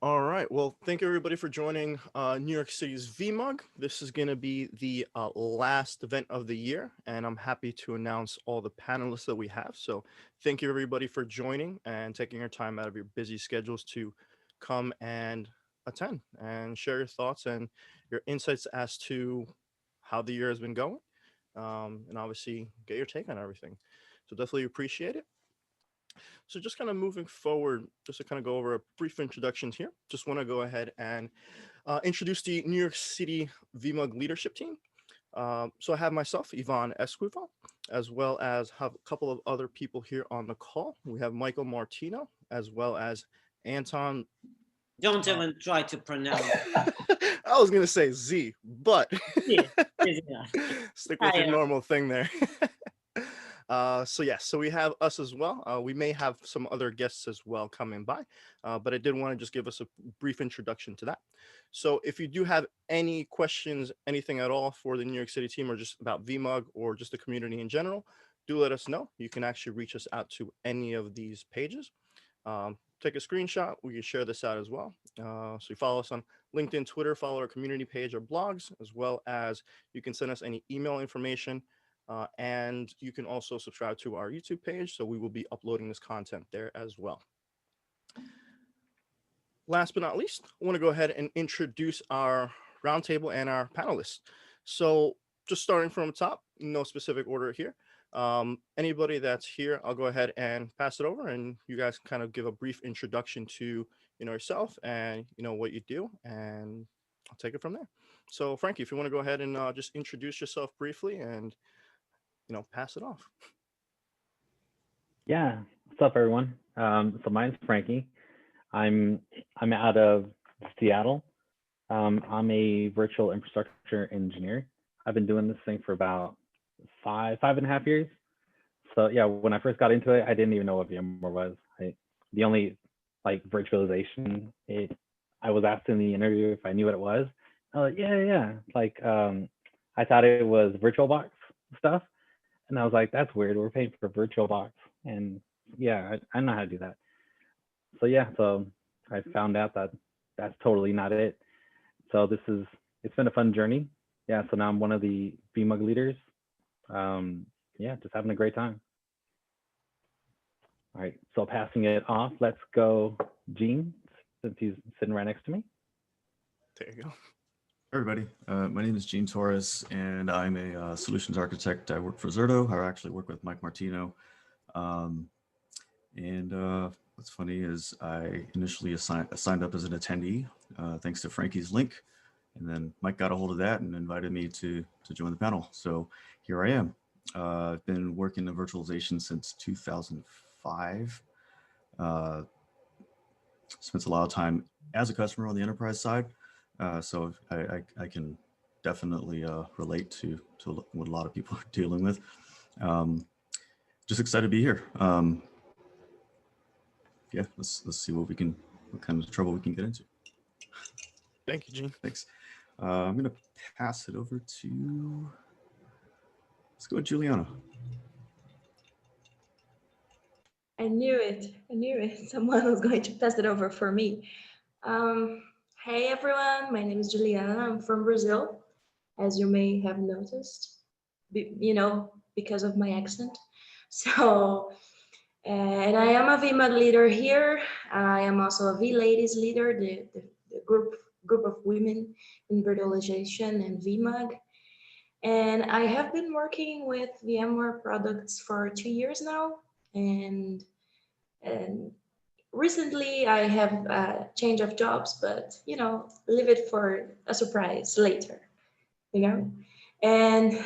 All right. Well, thank you everybody for joining New York City's VMUG. This is going to be the last event of the year, and I'm happy to announce all the panelists that we have. So, thank you everybody for joining and taking your time out of your busy schedules to come and attend and share your thoughts and your insights as to how the year has been going, and obviously get your take on everything. So, definitely appreciate it. So just kind of moving forward, just to kind of go over a brief introductions here, just want to go ahead and introduce the New York City VMUG leadership team. So I have myself, Yvonne Esquivel, as well as have a couple of other people here on the call. We have Michael Martino, as well as Anton. Don't even try to pronounce. I was gonna say Z, but Yeah, stick with your normal thing there. So yes, so we have us as well. We may have some other guests as well coming by, but I did want to just give us a brief introduction to that. So if you do have any questions, anything at all for the New York City team, or just about VMUG or just the community in general, do let us know. You can actually reach us out to any of these pages. Take a screenshot. We can share this out as well. So you follow us on LinkedIn, Twitter, follow our community page or blogs, as well as you can send us any email information. And you can also subscribe to our YouTube page. So we will be uploading this content there as well. Last but not least, I want to go ahead and introduce our roundtable and our panelists. So just starting from the top, no specific order here. Anybody that's here, I'll go ahead and pass it over, and you guys can kind of give a brief introduction to yourself and what you do, and I'll take it from there. So Franky, if you want to go ahead and just introduce yourself briefly and pass it off. Yeah, what's up, everyone? So mine's Franky. I'm out of Seattle. I'm a virtual infrastructure engineer. I've been doing this thing for about five and a half years. So yeah, when I first got into it, I didn't even know what VMware was. The only virtualization I was asked in the interview if I knew what it was. I was like, yeah. I thought it was VirtualBox stuff. And I was like, that's weird. We're paying for VirtualBox. And yeah, I know how to do that. So I found out that that's totally not it. So it's been a fun journey. Yeah, so now I'm one of the VMUG leaders. Just having a great time. All right, so passing it off, let's go Gene, since he's sitting right next to me. There you go. Everybody, my name is Gene Torres, and I'm a solutions architect. I work for Zerto. I actually work with Mike Martino. What's funny is I initially signed up as an attendee, thanks to Franky's link. And then Mike got a hold of that and invited me to join the panel. So here I am. I've been working in virtualization since 2005. Spent a lot of time as a customer on the enterprise side. So I can definitely relate to what a lot of people are dealing with. Just excited to be here. Let's see what kind of trouble we can get into. Thank you, Gene. Thanks. I'm gonna pass it over to, let's go with Juliana. I knew it. Someone was going to pass it over for me. Hey everyone, my name is Juliana. I'm from Brazil, as you may have noticed, because of my accent. So, and I am a VMUG leader here. I am also a V-Ladies leader, the group of women in virtualization and VMUG. And I have been working with VMware products for 2 years now. And recently I have a change of jobs, but leave it for a surprise later, And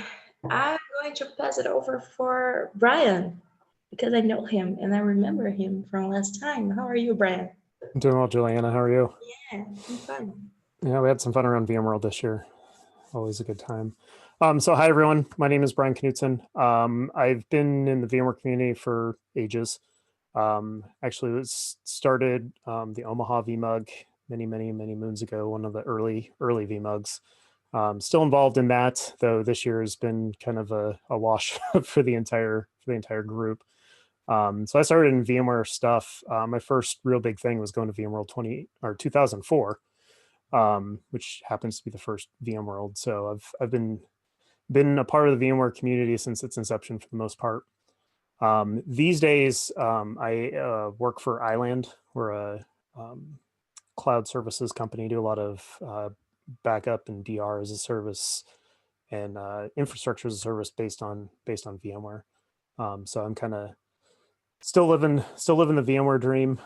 I'm going to pass it over for Brian because I know him and I remember him from last time. How are you, Brian? I'm doing well, Juliana. How are you? Yeah, I'm fine. Yeah, we had some fun around VMworld this year. Always a good time. So hi, everyone. My name is Brian Knudtson. I've been in the VMware community for ages. Actually, it started the Omaha VMUG many moons ago, one of the early VMUGs. Still involved in that, though this year has been kind of a wash for the entire group. So I started in VMware stuff. My first real big thing was going to VMworld 2004, which happens to be the first VMworld. So I've been a part of the VMware community since its inception for the most part. These days, I work for Island. We're a cloud services company, do a lot of backup and DR as a service and infrastructure as a service based on VMware. So I'm kind of still living the VMware dream,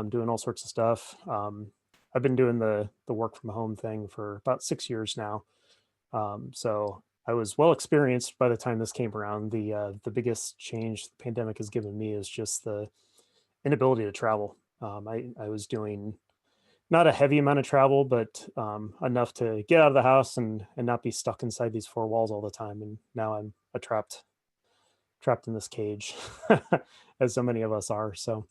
doing all sorts of stuff. I've been doing the work from home thing for about 6 years now. So I was well experienced by the time this came around. The biggest change the pandemic has given me is just the inability to travel. I was doing not a heavy amount of travel, but enough to get out of the house and not be stuck inside these four walls all the time. And now I'm trapped in this cage, as so many of us are. So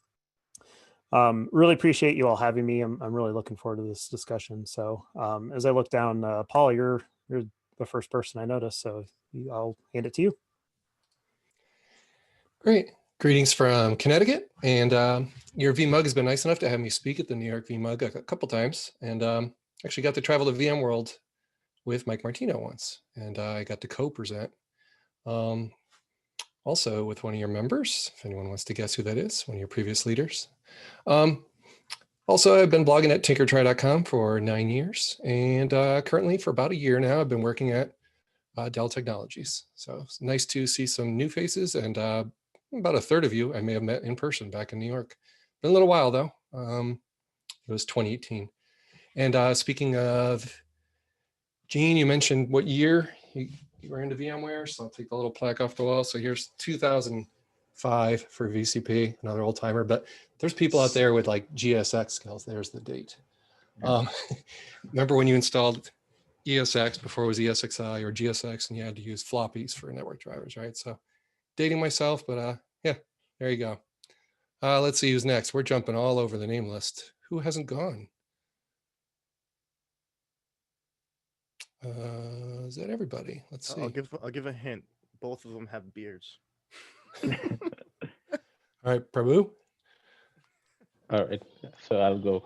really appreciate you all having me. I'm really looking forward to this discussion. So as I look down, Paul, you're the first person I noticed, so I'll hand it to you. Great. Greetings from Connecticut. And your VMUG has been nice enough to have me speak at the New York VMUG a couple times. And actually got to travel to VMworld with Mike Martino once. And I got to co-present also with one of your members, if anyone wants to guess who that is, one of your previous leaders. Also, I've been blogging at tinkertry.com for 9 years. And currently for about a year now, I've been working at Dell Technologies. So it's nice to see some new faces, and about a third of you I may have met in person back in New York. Been a little while though. It was 2018. And speaking of, Gene, you mentioned what year you were into VMware, so I'll take the little plaque off the wall. So here's 2005 for VCP, another old timer, but there's people out there with like GSX skills. There's the date. Remember when you installed ESX before it was ESXi or GSX, and you had to use floppies for network drivers, right? So dating myself, but yeah, there you go. Let's see who's next. We're jumping all over the name list. Who hasn't gone? Is that everybody? Let's see. I'll give a hint. Both of them have beards. All right, Prabhu. All right, so I'll go.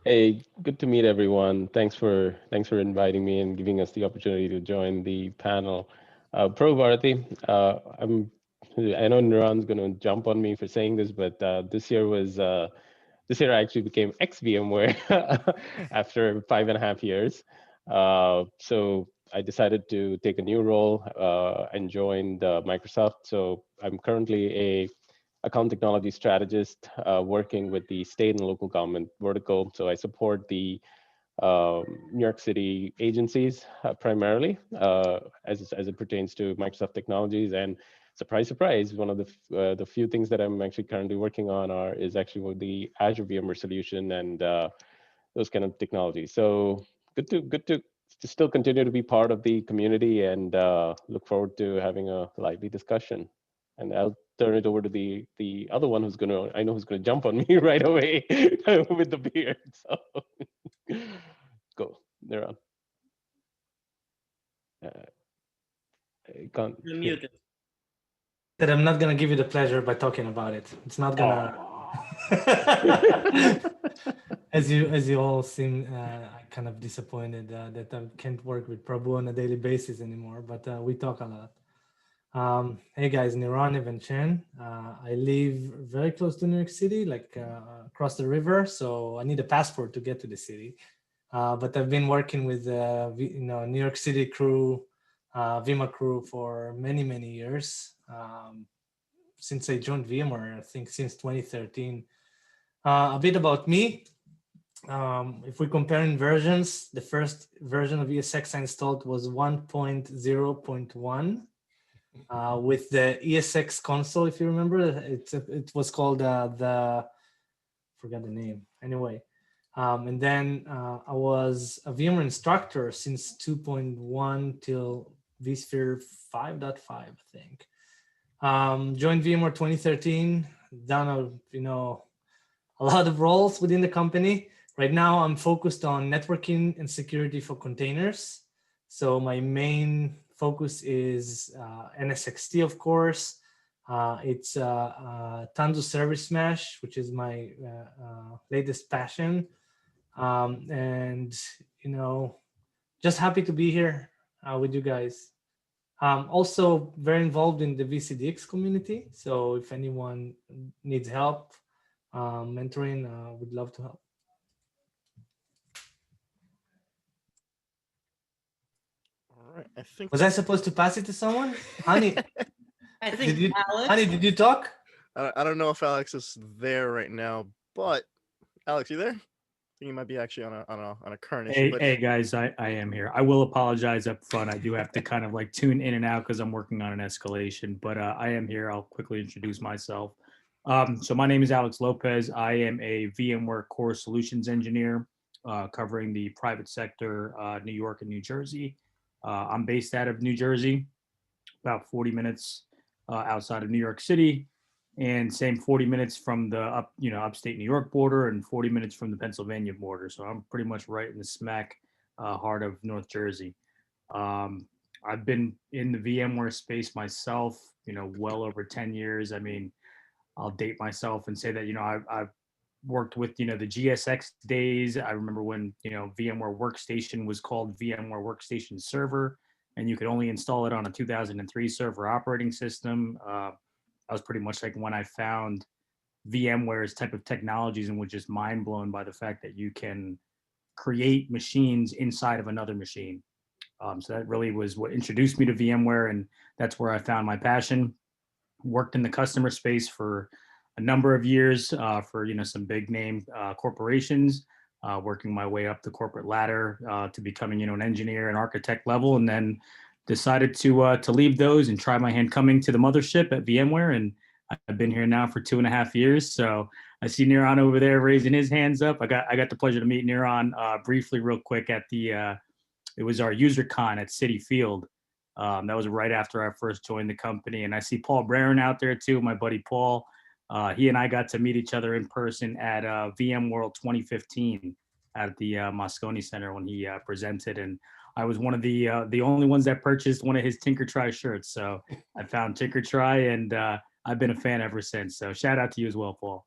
Hey, good to meet everyone. Thanks for inviting me and giving us the opportunity to join the panel. Prabhu Barathi, I know Niran's going to jump on me for saying this, but this year I actually became ex-VMware after 5.5 years. So I decided to take a new role and joined Microsoft. So I'm currently a account technology strategist working with the state and local government vertical. So I support the New York City agencies primarily as it pertains to Microsoft technologies. And surprise, surprise, one of the few things that I'm actually currently working on is actually with the Azure VMware solution and those kind of technologies. So good to still continue to be part of the community, and look forward to having a lively discussion. And I'll turn it over to the other one who's gonna jump on me right away with the beard. So go, Niran. You're muted. That I'm not gonna give you the pleasure by talking about it. It's not gonna. As you all seem kind of disappointed that I can't work with Prabhu on a daily basis anymore, but we talk a lot. Hey guys, Niran EvenChen. I live very close to New York City, like across the river, so I need a passport to get to the city. But I've been working with New York City crew, VMware crew for many years. Since I joined VMware, I think since 2013. A bit about me. If we compare in versions, the first version of ESX I installed was 1.0.1 with the ESX console, if you remember. It was called forgot the name. Anyway, and then I was a VMware instructor since 2.1 till vSphere 5.5, I think. Joined VMware 2013, done a lot of roles within the company. Right now, I'm focused on networking and security for containers. So my main focus is NSXT, of course, It's Tanzu Service Mesh, which is my latest passion. And, just happy to be here with you guys. Also very involved in the VCDX community. So if anyone needs help mentoring, would love to help. All right. I think Was I supposed to pass it to someone? Honey, I think Alex. Honey, did you talk? I don't know if Alex is there right now, but Alex, you there? I think you might be actually on a current issue. Hey, But hey guys, I am here. I will apologize up front. I do have to kind of like tune in and out because I'm working on an escalation, but I am here. I'll quickly introduce myself. So my name is Alex Lopez. I am a VMware Core Solutions Engineer covering the private sector, New York and New Jersey. I'm based out of New Jersey, about 40 minutes outside of New York City. And same 40 minutes from the upstate New York border and 40 minutes from the Pennsylvania border. So I'm pretty much right in the smack heart of North Jersey. I've been in the VMware space myself, well over 10 years. I mean, I'll date myself and say that, I've worked with, the GSX days. I remember when, VMware Workstation was called VMware Workstation Server, and you could only install it on a 2003 server operating system. That was pretty much like when I found VMware's type of technologies and was just mind blown by the fact that you can create machines inside of another machine. So that really was what introduced me to VMware, and that's where I found my passion. Worked in the customer space for a number of years for some big name corporations, working my way up the corporate ladder to becoming an engineer and architect level, and then decided to leave those and try my hand coming to the mothership at VMware, and I've been here now for 2.5 years. So I see Niran over there raising his hands up. I got the pleasure to meet Niran briefly, real quick at it was our UserCon at Citi Field. That was right after I first joined the company, and I see Paul Braren out there too, my buddy Paul. He and I got to meet each other in person at VMworld 2015 at the Moscone Center when he presented, and I was one of the only ones that purchased one of his Tinker Try shirts. So I found Tinker Try, and I've been a fan ever since. So shout out to you as well, Paul.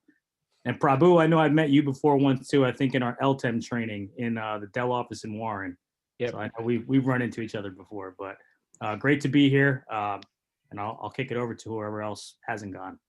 And Prabhu, I know I've met you before once too. I think in our LTEM training in the Dell office in Warren. Yep. So I know we've run into each other before, but great to be here. And I'll kick it over to whoever else hasn't gone.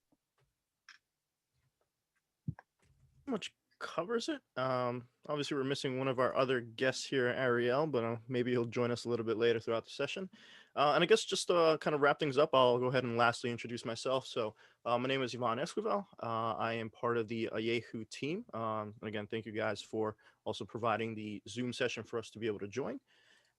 much covers it. Obviously, we're missing one of our other guests here, Ariel, but maybe he'll join us a little bit later throughout the session. And I guess just to kind of wrap things up, I'll go ahead and lastly introduce myself. So my name is Esquivel. I am part of the Yahoo team. And again, thank you guys for also providing the Zoom session for us to be able to join.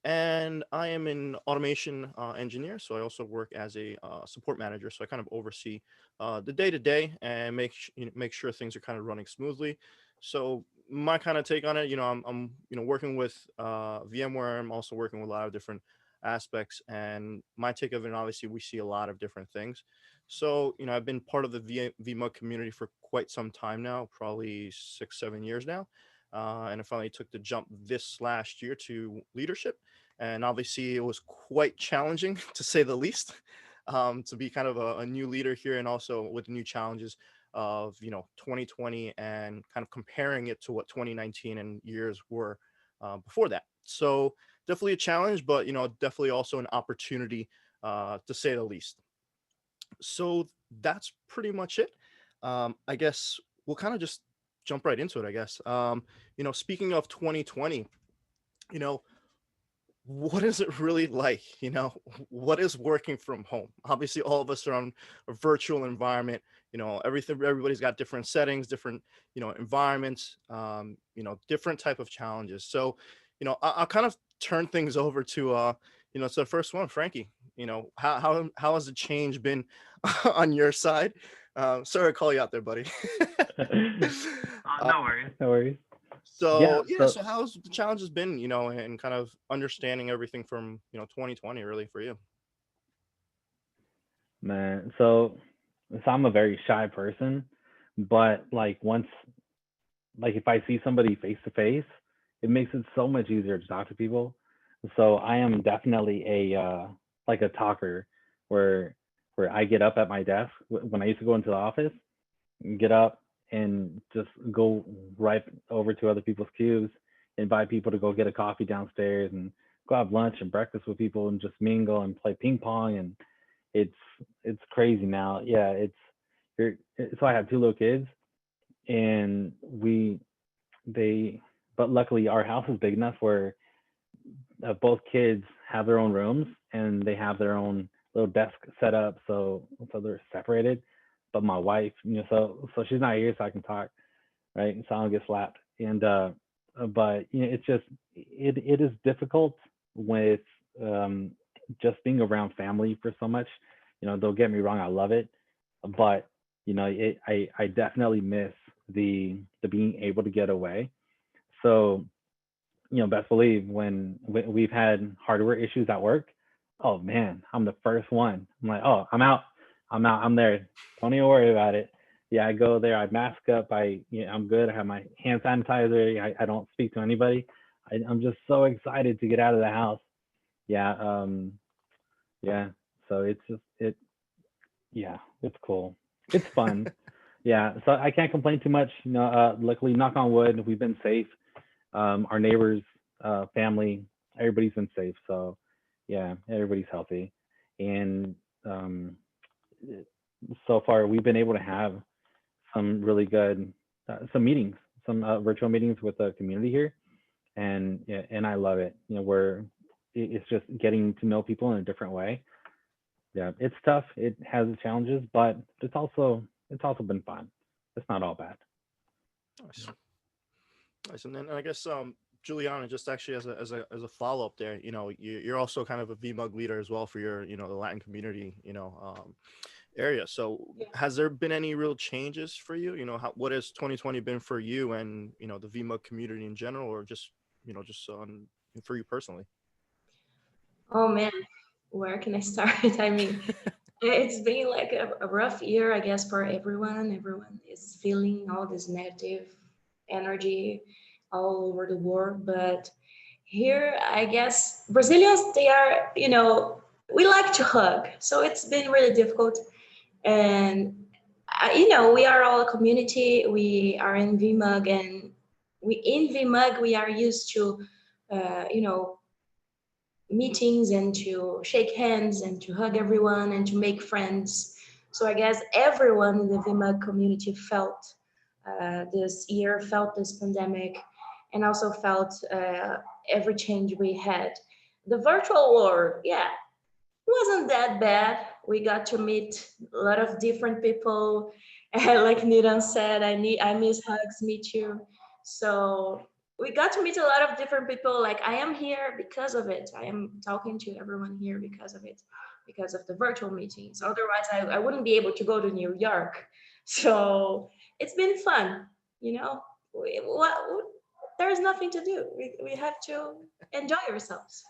And I am an automation engineer, so I also work as a support manager. So I kind of oversee the day-to-day and make sure things are kind of running smoothly. So my kind of take on it, I'm working with VMware. I'm also working with a lot of different aspects, and my take of it, obviously, we see a lot of different things. So I've been part of the VMUG community for quite some time now, probably 6-7 years now. And I finally took the jump this last year to leadership. And obviously it was quite challenging to say the least, to be kind of a new leader here, and also with new challenges of 2020 and kind of comparing it to what 2019 and years were before that. So definitely a challenge, but definitely also an opportunity to say the least. So that's pretty much it. I guess we'll kind of just jump right into it, I guess. Speaking of 2020, what is it really like? What is working from home? Obviously, all of us are on a virtual environment. Everybody's got different settings, different, environments, different type of challenges. So, I'll kind of turn things over to, to the first one, Franky. How has the change been on your side? Sorry to call you out there, buddy. No worries. No worries. So Yeah, so how's the challenges been, and kind of understanding everything from 2020 really for you? Man, so I'm a very shy person, but like if I see somebody face to face, it makes it so much easier to talk to people. So I am definitely a talker, where where I get up at my desk when I used to go into the office, get up and just go right over to other people's cubes, invite people to go get a coffee downstairs and go have lunch and breakfast with people and just mingle and play ping pong. And it's crazy now. Yeah, so I have 2 little kids, and but luckily our house is big enough where both kids have their own rooms and they have their own little desk set up, so they're separated. But my wife, so she's not here, so I can talk, right? So I don't get slapped. And but it's just it is difficult with just being around family for so much. Don't get me wrong, I love it, but I definitely miss the being able to get away. So best believe when we've had hardware issues at work, oh man, I'm the first one. I'm like, oh, I'm out, I'm there. Don't even worry about it. Yeah, I go there, I mask up, I'm good. I have my hand sanitizer. I don't speak to anybody. I'm just so excited to get out of the house. Yeah, yeah. So it's cool. It's fun. Yeah, so I can't complain too much. Luckily, knock on wood, we've been safe. Our neighbors, family, everybody's been safe. So yeah, everybody's healthy. And so far we've been able to have some really good, some meetings, some virtual meetings with the community here. And I love it. It's just getting to know people in a different way. Yeah, it's tough. It has its challenges, but it's also been fun. It's not all bad. Nice. Nice. And then I guess Juliana, just actually as a follow up there, you're also kind of a VMUG leader as well for your the Latin community area. So has there been any real changes for you? What has 2020 been for you and the VMUG community in general, or just for you personally? Oh man, where can I start? I mean, it's been like a rough year, I guess, for everyone. Everyone is feeling all this negative energy all over the world. But here, I guess Brazilians, they are, we like to hug. So it's been really difficult. And, we are all a community. We are in VMUG, and in VMUG, we are used to, meetings and to shake hands and to hug everyone and to make friends. So I guess everyone in the VMUG community felt this year, felt this pandemic, and also felt every change we had. The virtual world, wasn't that bad. We got to meet a lot of different people. Like Niran said, I miss hugs, me too. So we got to meet a lot of different people. Like I am here because of it. I am talking to everyone here because of it, because of the virtual meetings. Otherwise, I wouldn't be able to go to New York. So it's been fun, there's nothing to do. We have to enjoy ourselves.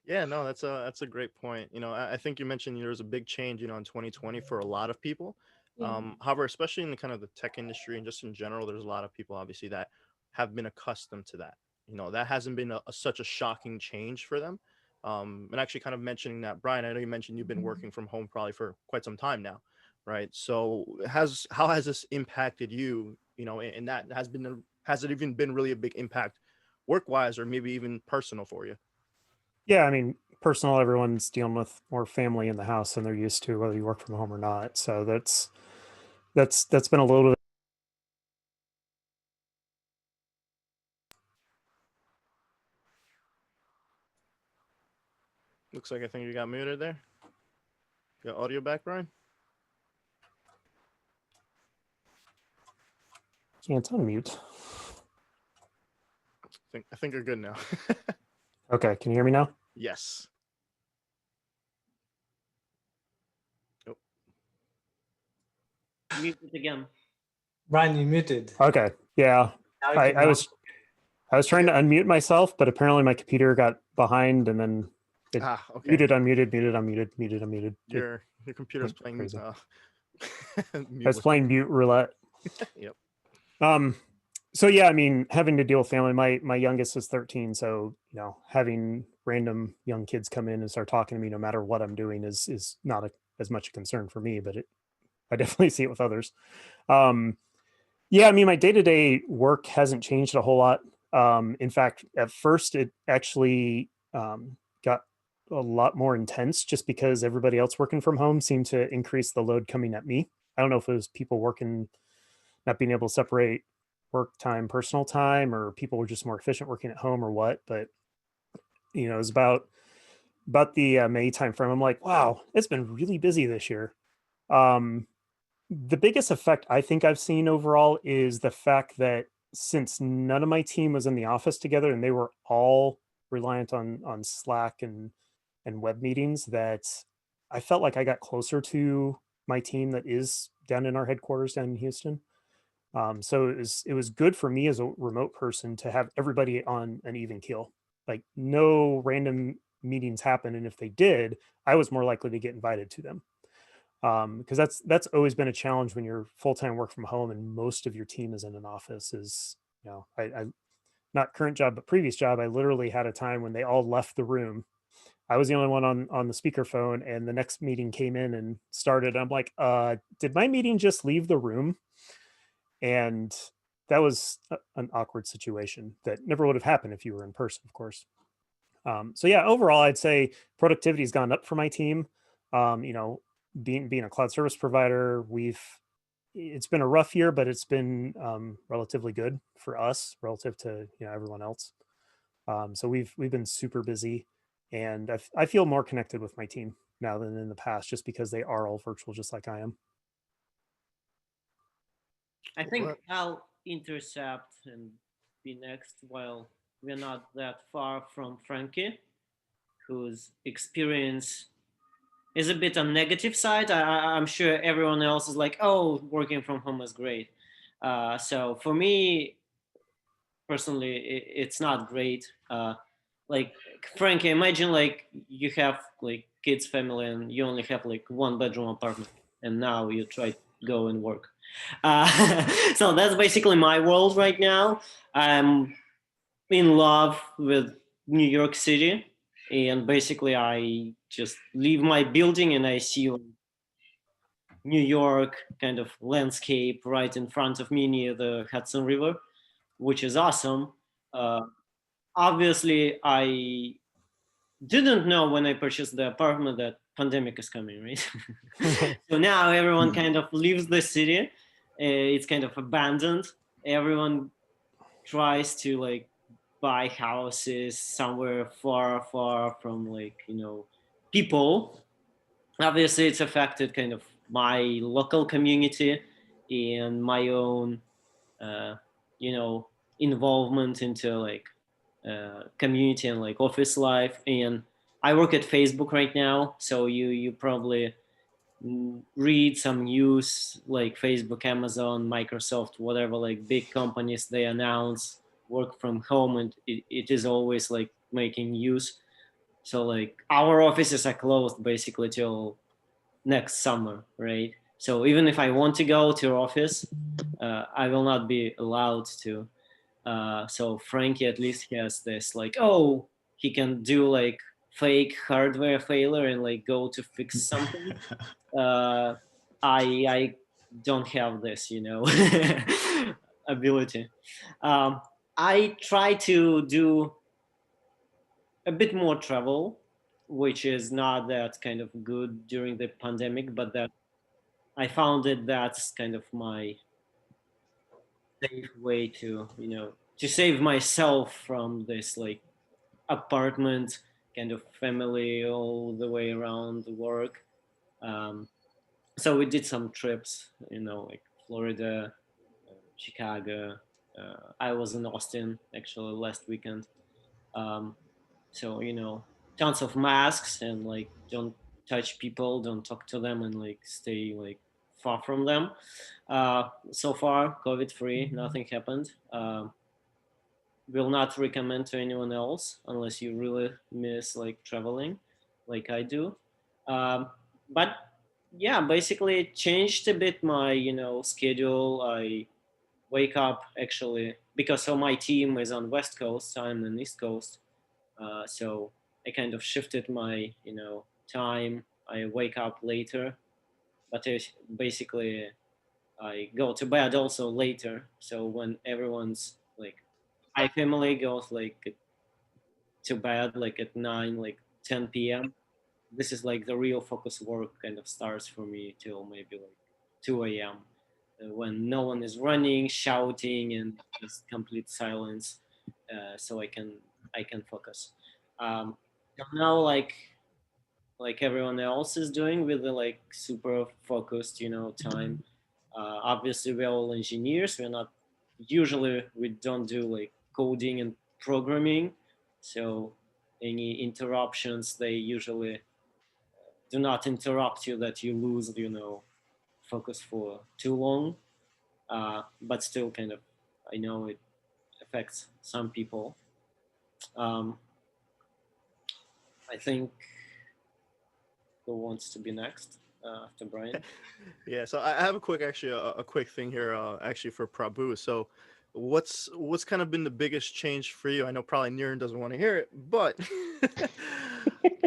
Yeah, no, that's a great point. I think you mentioned there was a big change, in 2020 for a lot of people. However, especially in the kind of the tech industry and just in general, there's a lot of people obviously that have been accustomed to that. That hasn't been such a shocking change for them. And actually kind of mentioning that, Brian, I know you mentioned you've been working from home probably for quite some time now, right? So how has this impacted you, and that has it even been really a big impact work-wise or maybe even personal for you? Yeah, I mean, personal, everyone's dealing with more family in the house than they're used to, whether you work from home or not. So that's been a little bit. Looks like I think you got muted there. Got audio back, Brian? Can't unmute. I think you're good now. Okay, can you hear me now? Yes. Oh. Muted again. Brian, you muted. Okay, yeah. I was trying to unmute myself, but apparently my computer got behind, and then it okay. muted, unmuted, muted, unmuted, muted, unmuted. Your computer's playing crazy. I mute was playing mute roulette. Yep. So yeah, I mean, having to deal with family. My youngest is 13, so having random young kids come in and start talking to me, no matter what I'm doing, is not as much a concern for me, but I definitely see it with others. Yeah, I mean, my day-to-day work hasn't changed a whole lot. In fact, at first it actually got a lot more intense just because everybody else working from home seemed to increase the load coming at me. I don't know if it was people working, not being able to separate work time, personal time, or people were just more efficient working at home or what, but it was about the May timeframe. I'm like, wow, it's been really busy this year. The biggest effect I think I've seen overall is the fact that since none of my team was in the office together and they were all reliant on Slack and web meetings, that I felt like I got closer to my team that is down in our headquarters down in Houston. So it was good for me as a remote person to have everybody on an even keel. Like no random meetings happen, and if they did, I was more likely to get invited to them. Because that's always been a challenge when you're full-time work from home and most of your team is in an office. Is I not current job but previous job, I literally had a time when they all left the room. I was the only one on the speakerphone, and the next meeting came in and started. I'm like, did my meeting just leave the room? And that was an awkward situation that never would have happened if you were in person, of course. So yeah, overall, I'd say productivity has gone up for my team. Being a cloud service provider, it's been a rough year, but it's been relatively good for us relative to everyone else. So we've been super busy, and I feel more connected with my team now than in the past, just because they are all virtual, just like I am. I think I'll intercept and be next. While we're not that far from Franky, whose experience is a bit on negative side. I'm sure everyone else is like, oh, working from home is great. So for me, personally, it's not great. Like Franky, imagine like you have like kids, family, and you only have like 1-bedroom apartment, and now you try to go and work. So that's basically my world right now. I'm in love with New York City, and basically I just leave my building and I see New York kind of landscape right in front of me near the Hudson River, which is awesome. Obviously, I didn't know when I purchased the apartment that pandemic is coming, right? So now everyone kind of leaves the city. It's kind of abandoned. Everyone tries to like buy houses somewhere far from like people. Obviously it's affected kind of my local community and my own involvement into like community and like office life. And I work at Facebook right now, so you probably read some news like Facebook, Amazon, Microsoft, whatever, like big companies, they announce work from home, and it is always like making news. So like our offices are closed basically till next summer, right? So even if I want to go to office, I will not be allowed to. So Franky at least has this like, oh, he can do like fake hardware failure and like go to fix something. I don't have this, ability. I try to do a bit more travel, which is not that kind of good during the pandemic, but that I found it that's kind of my safe way to, to save myself from this like apartment kind of family all the way around the work. So we did some trips, like Florida, Chicago. I was in Austin actually last weekend. So tons of masks and like don't touch people, don't talk to them, and like stay like far from them. So far, COVID-free, nothing happened. Will not recommend to anyone else unless you really miss like traveling, like I do. But yeah, basically it changed a bit my schedule. I wake up actually because so my team is on West Coast, I'm on East Coast. So I kind of shifted my time I wake up later, but basically I go to bed also later. So when everyone's like, my family goes like to bed like at 9, like 10 p.m. This is like the real focus work kind of starts for me till maybe like 2 a.m. When no one is running, shouting, and just complete silence, so I can focus. Now, like everyone else is doing with the like super focused, time. Obviously, we're all engineers. We're not usually we don't do like coding and programming, so any interruptions they usually do not interrupt you that you lose focus for too long. But still, kind of, I know it affects some people. Um, I think who wants to be next after Brian? Yeah, so I have a quick, actually, a quick thing here, actually for Prabhu. So, what's kind of been the biggest change for you? I know probably Niran doesn't want to hear it, but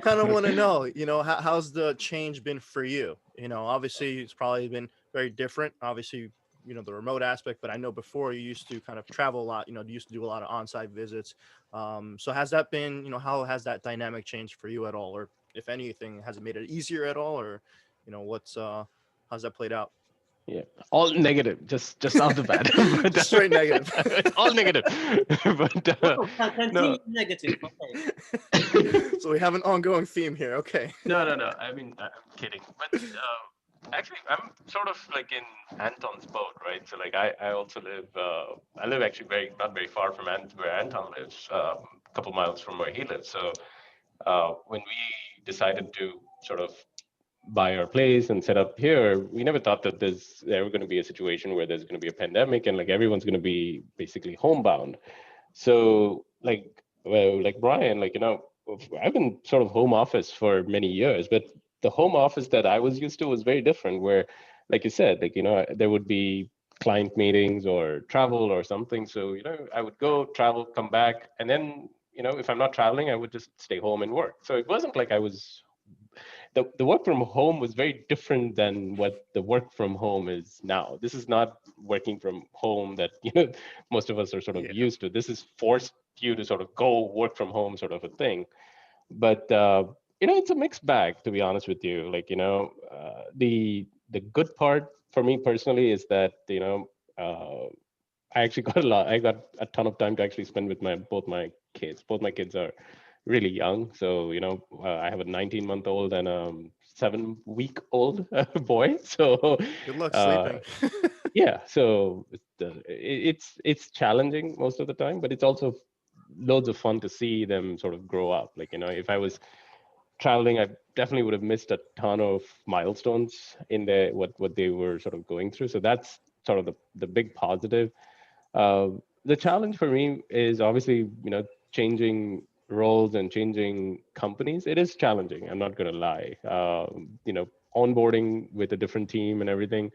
kind of want to know, how's the change been for you? Obviously it's probably been very different. Obviously, the remote aspect, but I know before you used to kind of travel a lot. You used to do a lot of on-site visits. So has that been, how has that dynamic changed for you at all, or if anything, has it made it easier at all, or what's how's that played out? Yeah, all negative, just off the bat. But, Straight negative. all negative. But Continue no. negative. Okay. So we have an ongoing theme here. Okay. No. I mean, I'm kidding. But actually, I'm sort of like in Anton's boat, right? So like, I also live. I live actually not very far from where Anton lives, a couple miles from where he lives. So when we decided to sort of buy our place and set up here, we never thought that there's ever going to be a situation where there's going to be a pandemic and like everyone's going to be basically homebound. So like Brian, I've been sort of home office for many years, but the home office that I was used to was very different. Where, like you said, there would be client meetings or travel or something. So I would go travel, come back, and then if I'm not traveling, I would just stay home and work. So it wasn't like I was the work from home was very different than what the work from home is now. This is not working from home that most of us are sort of used to. This is forced you to sort of go work from home sort of a thing. But it's a mixed bag, to be honest with you. The good part for me personally is that I actually I got a ton of time to actually spend with both my kids. Both my kids are really young. So, I have a 19-month-old and a 7-week-old boy. So good luck sleeping. Yeah. So it's challenging most of the time, but it's also loads of fun to see them sort of grow up. If I was traveling, I definitely would have missed a ton of milestones in what they were sort of going through. So that's sort of the big positive. The challenge for me is obviously, changing roles and changing companies. It is challenging. I'm not going to lie. Onboarding with a different team and everything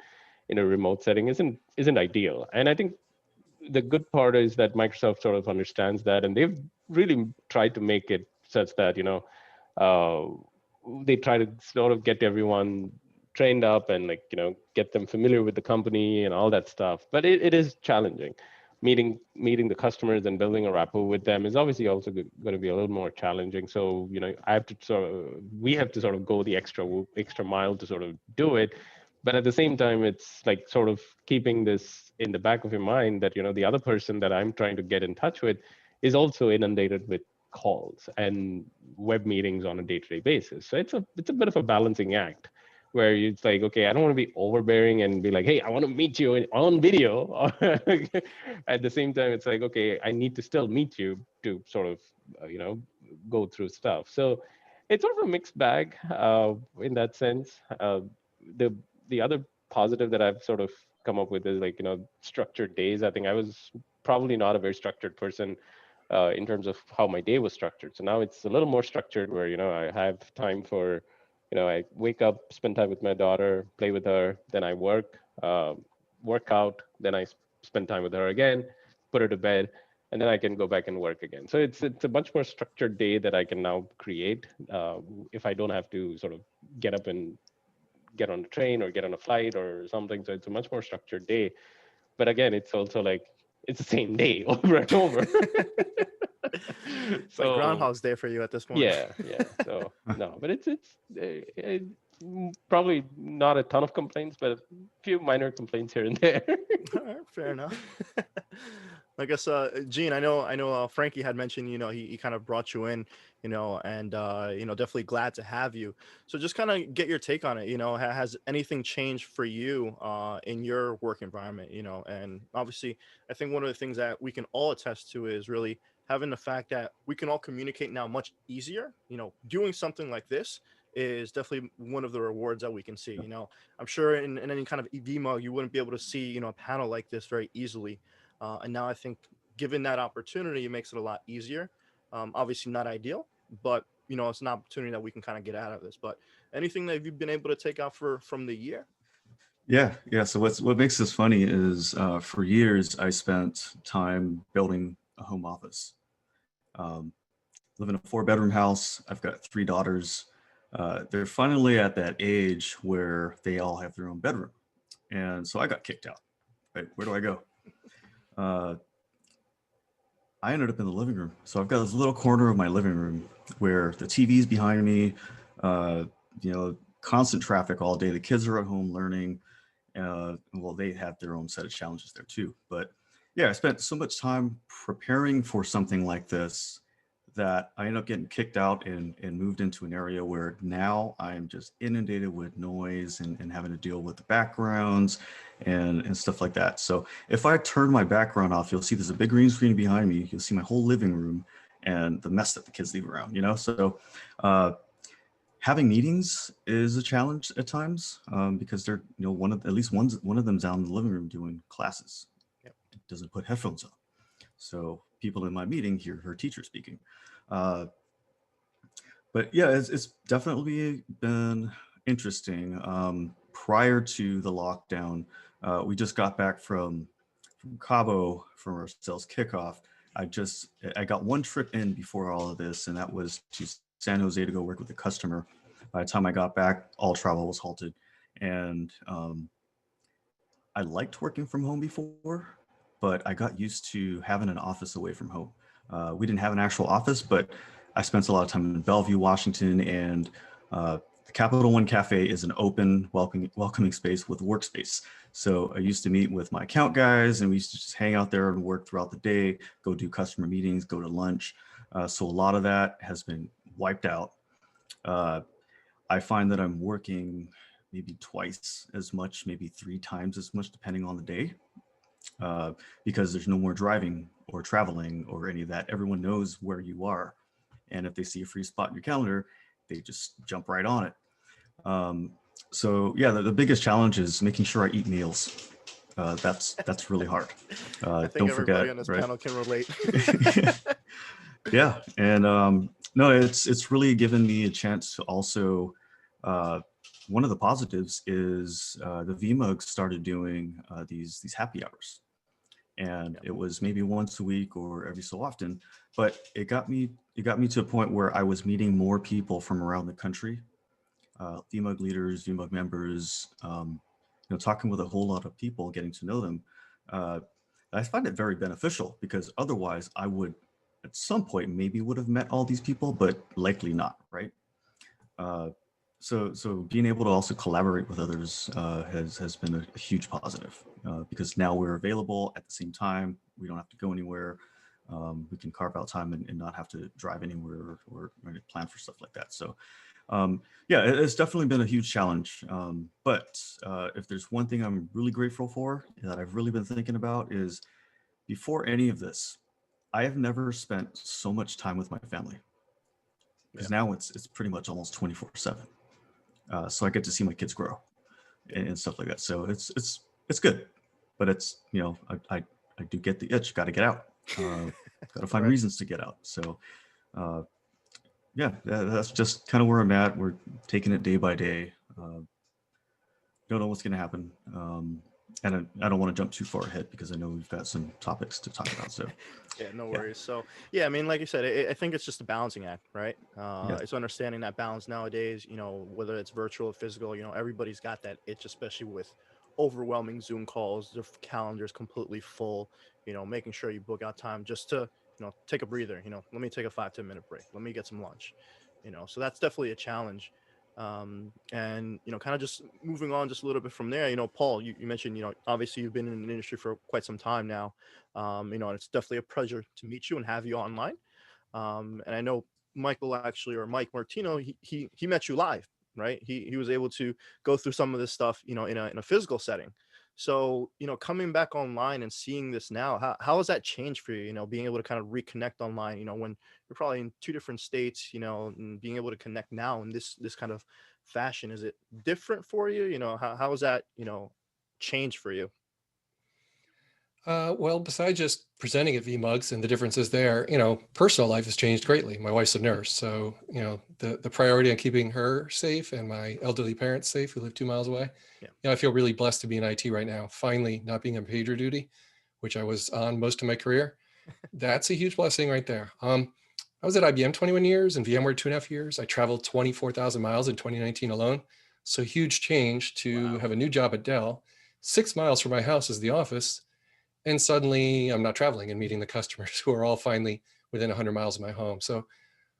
in a remote setting isn't ideal. And I think the good part is that Microsoft sort of understands that, and they've really tried to make it such that they try to sort of get everyone trained up and get them familiar with the company and all that stuff. But it is challenging. Meeting the customers and building a rapport with them is obviously also going to be a little more challenging. So we have to sort of go the extra mile to sort of do it. But at the same time, it's like sort of keeping this in the back of your mind that the other person that I'm trying to get in touch with is also inundated with calls and web meetings on a day-to-day basis. So it's a bit of a balancing act, where it's like, okay, I don't want to be overbearing and be like, hey, I want to meet you on video. At the same time, it's like, okay, I need to still meet you to sort of, go through stuff. So it's sort of a mixed bag in that sense. The other positive that I've sort of come up with is structured days. I think I was probably not a very structured person in terms of how my day was structured. So now it's a little more structured, where I have time for I wake up, spend time with my daughter, play with her, then I work out, then I spend time with her again, put her to bed, and then I can go back and work again. So it's a much more structured day that I can now create if I don't have to sort of get up and get on a train or get on a flight or something. So it's a much more structured day. But again, it's also like it's the same day over and over. It's like Groundhog's Day for you at this point. Yeah. So no, but it's probably not a ton of complaints, but a few minor complaints here and there. All right, fair enough. I guess, Gene, I know Franky had mentioned, he kind of brought you in, and, definitely glad to have you. So just kind of get your take on it. Has anything changed for you in your work environment, and obviously I think one of the things that we can all attest to is really having the fact that we can all communicate now much easier. Doing something like this is definitely one of the rewards that we can see. I'm sure in any kind of VMUG, you wouldn't be able to see, a panel like this very easily. And now I think given that opportunity, it makes it a lot easier. Obviously not ideal, but it's an opportunity that we can kind of get out of this. But anything that you've been able to take out from the year? Yeah. So what makes this funny is for years I spent time building a home office. Live in a 4-bedroom house. I've got 3 daughters. They're finally at that age where they all have their own bedroom, and so I got kicked out. Right? Where do I go? I ended up in the living room. So I've got this little corner of my living room where the TV's behind me, constant traffic all day. The kids are at home learning. Well, they have their own set of challenges there too. But yeah, I spent so much time preparing for something like this that I ended up getting kicked out and moved into an area where now I'm just inundated with noise and having to deal with the backgrounds and stuff like that. So if I turn my background off, you'll see there's a big green screen behind me. You'll see my whole living room and the mess that the kids leave around, So having meetings is a challenge at times because they're, at least one of them's down in the living room doing classes. Yep. It doesn't put headphones on. So people in my meeting hear her teacher speaking. But yeah, it's definitely been interesting. Prior to the lockdown, we just got back from Cabo from our sales kickoff. I got one trip in before all of this, and that was to San Jose to go work with a customer. By the time I got back, all travel was halted. And I liked working from home before, but I got used to having an office away from home. We didn't have an actual office, but I spent a lot of time in Bellevue, Washington, and the Capital One Cafe is an open, welcoming space with workspace. So I used to meet with my account guys, and we used to just hang out there and work throughout the day, go do customer meetings, go to lunch. So a lot of that has been wiped out. I find that I'm working maybe twice as much, maybe 3 times as much, depending on the day. Because there's no more driving or traveling or any of that. Everyone knows where you are. And if they see a free spot in your calendar, they just jump right on it. So yeah, the biggest challenge is making sure I eat meals. That's really hard. I think don't everybody forget, on this right? panel can relate. Yeah, and no, it's really given me a chance to also, one of the positives is the VMUG started doing these happy hours. And it was maybe once a week or every so often, but it got me to a point where I was meeting more people from around the country, VMUG leaders, VMUG members, talking with a whole lot of people, getting to know them. I find it very beneficial because otherwise I would, at some point, maybe would have met all these people, but likely not, right? So being able to also collaborate with others has been a huge positive because now we're available at the same time. We don't have to go anywhere. We can carve out time and not have to drive anywhere or plan for stuff like that. So yeah, it's definitely been a huge challenge. But if there's one thing I'm really grateful for that I've really been thinking about is before any of this, I have never spent so much time with my family because now it's pretty much almost 24/7. So I get to see my kids grow and stuff like that. So it's good, but it's, I do get the itch, got to get out, got to find reasons to get out. So yeah, that's just kind of where I'm at. We're taking it day by day. Don't know what's going to happen. And I don't want to jump too far ahead because I know we've got some topics to talk about. So Yeah, no worries. So, yeah, I mean, like you said, I think it's just a balancing act, right? Yeah. It's understanding that balance nowadays, whether it's virtual or physical, everybody's got that itch, especially with overwhelming Zoom calls, their calendars completely full, making sure you book out time just to, take a breather, let me take a 5-10 minute break. Let me get some lunch, so that's definitely a challenge. And kind of just moving on just a little bit from there, Paul, you mentioned, obviously you've been in the industry for quite some time now. And it's definitely a pleasure to meet you and have you online. And I know Mike Martino, he met you live, right? He was able to go through some of this stuff, in a physical setting. So, coming back online and seeing this now, how has that changed for you, being able to kind of reconnect online, when you're probably in two different states, and being able to connect now in this kind of fashion, is it different for you? How has that, changed for you? Well, besides just presenting at VMUGs and the differences there, personal life has changed greatly. My wife's a nurse, so the priority on keeping her safe and my elderly parents safe who live 2 miles away. Yeah. I feel really blessed to be in IT right now. Finally, not being on pager duty, which I was on most of my career. That's a huge blessing right there. I was at IBM 21 years and VMware 2.5 years. I traveled 24,000 miles in 2019 alone. So huge change to have a new job at Dell. 6 miles from my house is the office. And suddenly I'm not traveling and meeting the customers who are all finally within 100 miles of my home. So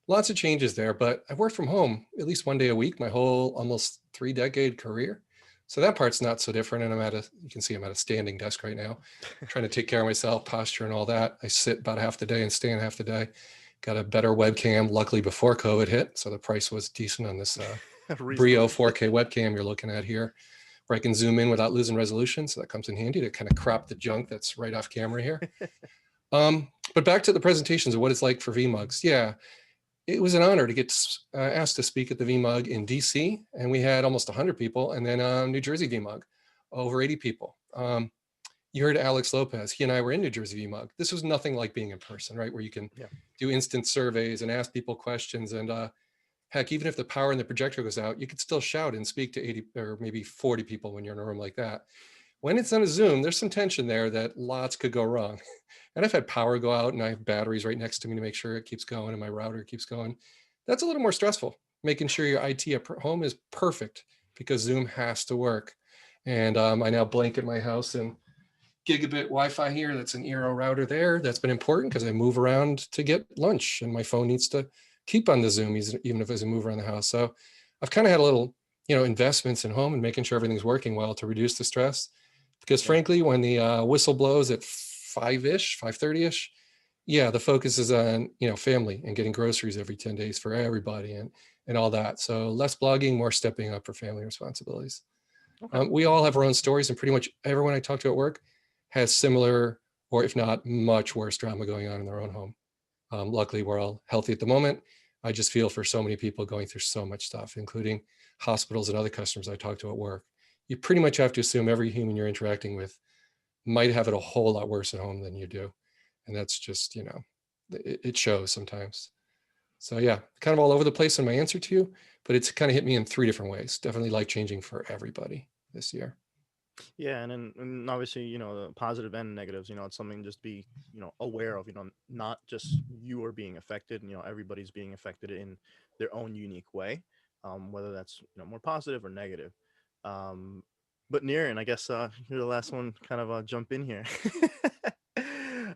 lots of changes there, but I've worked from home at least 1 day a week, my whole almost 3-decade career. So that part's not so different. And you can see I'm at a standing desk right now, trying to take care of myself, posture and all that. I sit about half the day and stand half the day. Got a better webcam, luckily before COVID hit. So the price was decent on this Brio 4K webcam you're looking at here, where I can zoom in without losing resolution. So that comes in handy to kind of crop the junk that's right off camera here. But back to the presentations of what it's like for VMUGs. Yeah, it was an honor to get asked to speak at the VMUG in DC. And we had almost 100 people. And then New Jersey VMUG, over 80 people. You heard Alex Lopez. He and I were in New Jersey VMUG. This was nothing like being in person, right? Where you can do instant surveys and ask people questions. And heck, even if the power in the projector goes out, you could still shout and speak to 80 or maybe 40 people when you're in a room like that. When it's on a Zoom, there's some tension there that lots could go wrong. And I've had power go out and I have batteries right next to me to make sure it keeps going and my router keeps going. That's a little more stressful, making sure your IT at home is perfect because Zoom has to work. And I now blanket my house in gigabit Wi-Fi here. That's an Eero router there. That's been important because I move around to get lunch and my phone needs to keep on the Zoom even if as I move around the house. So I've kind of had a little, investments in home and making sure everything's working well to reduce the stress. Because frankly, when the whistle blows at 5-ish, 5:30-ish, the focus is on, family and getting groceries every 10 days for everybody and all that. So less blogging, more stepping up for family responsibilities. Okay. We all have our own stories and pretty much everyone I talk to at work has similar, or if not much worse drama going on in their own home. Luckily, we're all healthy at the moment. I just feel for so many people going through so much stuff, including hospitals and other customers I talk to at work. You pretty much have to assume every human you're interacting with might have it a whole lot worse at home than you do. And that's just, it shows sometimes. So yeah, kind of all over the place in my answer to you, but it's kind of hit me in 3 different ways. Definitely life-changing for everybody this year. Yeah, and obviously, the positive and negatives, it's something just be, aware of, not just you are being affected, everybody's being affected in their own unique way, whether that's, more positive or negative. But Niran, I guess you're the last one kind of jump in here.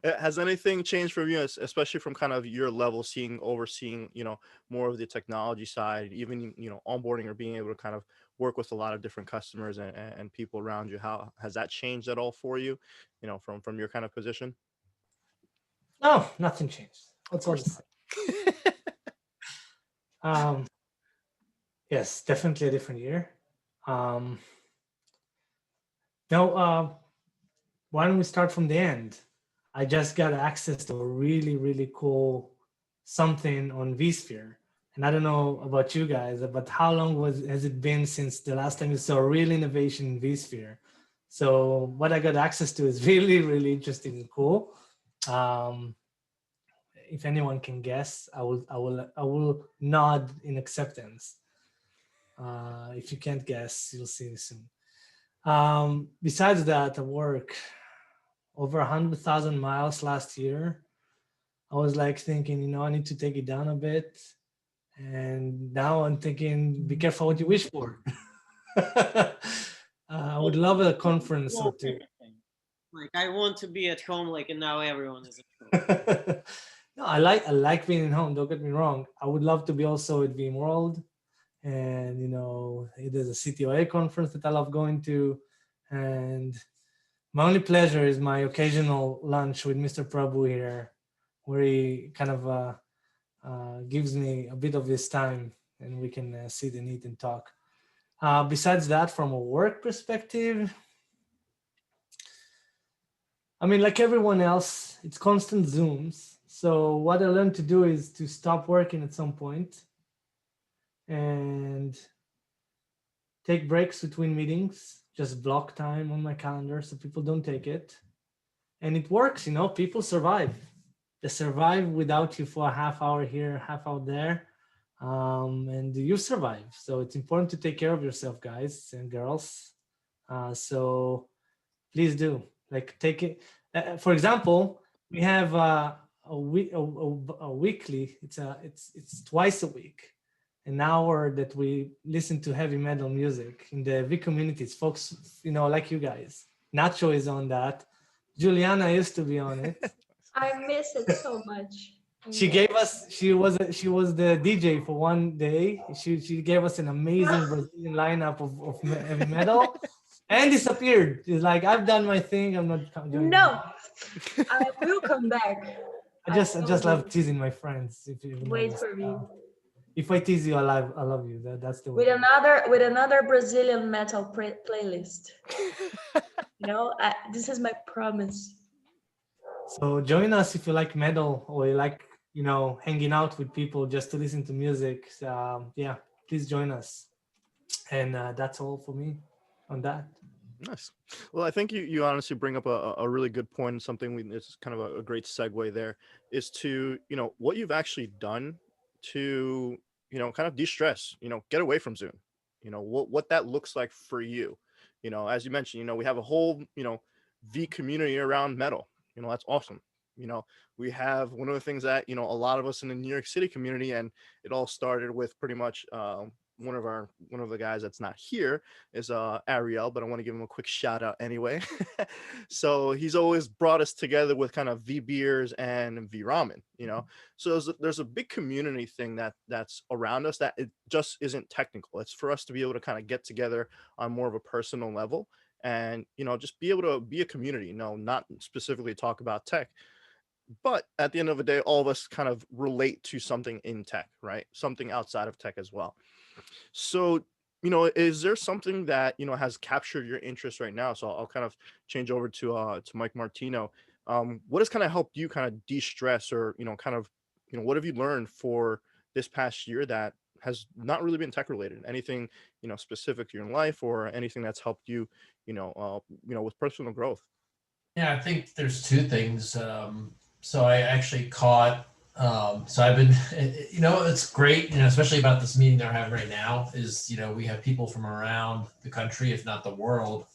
Has anything changed for you, especially from kind of your level, overseeing, more of the technology side, even, onboarding or being able to kind of work with a lot of different customers and people around you? How has that changed at all for you, from your kind of position? No, nothing changed. That's all the same. Yes, definitely a different year. Now, why don't we start from the end? I just got access to a really, really cool something on vSphere. And I don't know about you guys, but how long has it been since the last time you saw a real innovation in vSphere? So what I got access to is really, really interesting and cool. If anyone can guess, I will nod in acceptance. If you can't guess, you'll see soon. Besides that, I work over 100,000 miles last year. I was like thinking, I need to take it down a bit. And now I'm thinking, be careful what you wish for. I would love a conference or two. Like I want to be at home, like, and now everyone is at home. No, I like being at home. Don't get me wrong. I would love to be also at VMworld, and there's a CTOA conference that I love going to, and my only pleasure is my occasional lunch with Mr. Prabhu here, where he kind of gives me a bit of his time, and we can sit and eat and talk. Besides that, from a work perspective, I mean, like everyone else, it's constant Zooms. So what I learned to do is to stop working at some point and take breaks between meetings, just block time on my calendar so people don't take it. And it works, people survive. They survive without you for a half hour here, half hour there, and you survive. So it's important to take care of yourself, guys and girls. So please do. Like take it. For example, we have a weekly. It's twice a week, an hour that we listen to heavy metal music in the V communities. Folks, like you guys. Nacho is on that. Juliana used to be on it. I miss it so much. She gave us. She was the DJ for one day. She gave us an amazing Brazilian lineup of heavy metal. And disappeared. It's like, I've done my thing. I'm not doing No, I will come back. I just love teasing my friends. Wait for me. If I tease you, I love you. That's the way. With another Brazilian metal playlist. This is my promise. So join us if you like metal or you like, hanging out with people just to listen to music. Yeah, please join us. And that's all for me on that. Nice. Well, I think you honestly bring up a really good point, and something it's kind of a great segue there is to, what you've actually done to, kind of de-stress, get away from Zoom, what that looks like for you. As you mentioned, we have a whole, V community around metal, that's awesome. We have one of the things that, a lot of us in the New York City community, and it all started with pretty much, one of the guys that's not here is Ariel, but I want to give him a quick shout out anyway. So he's always brought us together with kind of V beers and V ramen, so there's a big community thing that's around us that it just isn't technical. It's for us to be able to kind of get together on more of a personal level and just be able to be a community, not specifically talk about tech, but at the end of the day, all of us kind of relate to something in tech, right? Something outside of tech as well. So, is there something that, has captured your interest right now? So I'll kind of change over to Mike Martino. What has kind of helped you kind of de-stress or, kind of, what have you learned for this past year that has not really been tech related? Anything, specific to your life or anything that's helped you, with personal growth? Yeah, I think there's two things. So I actually caught, so I've been, it's great, especially about this meeting they're having right now is, we have people from around the country, if not the world,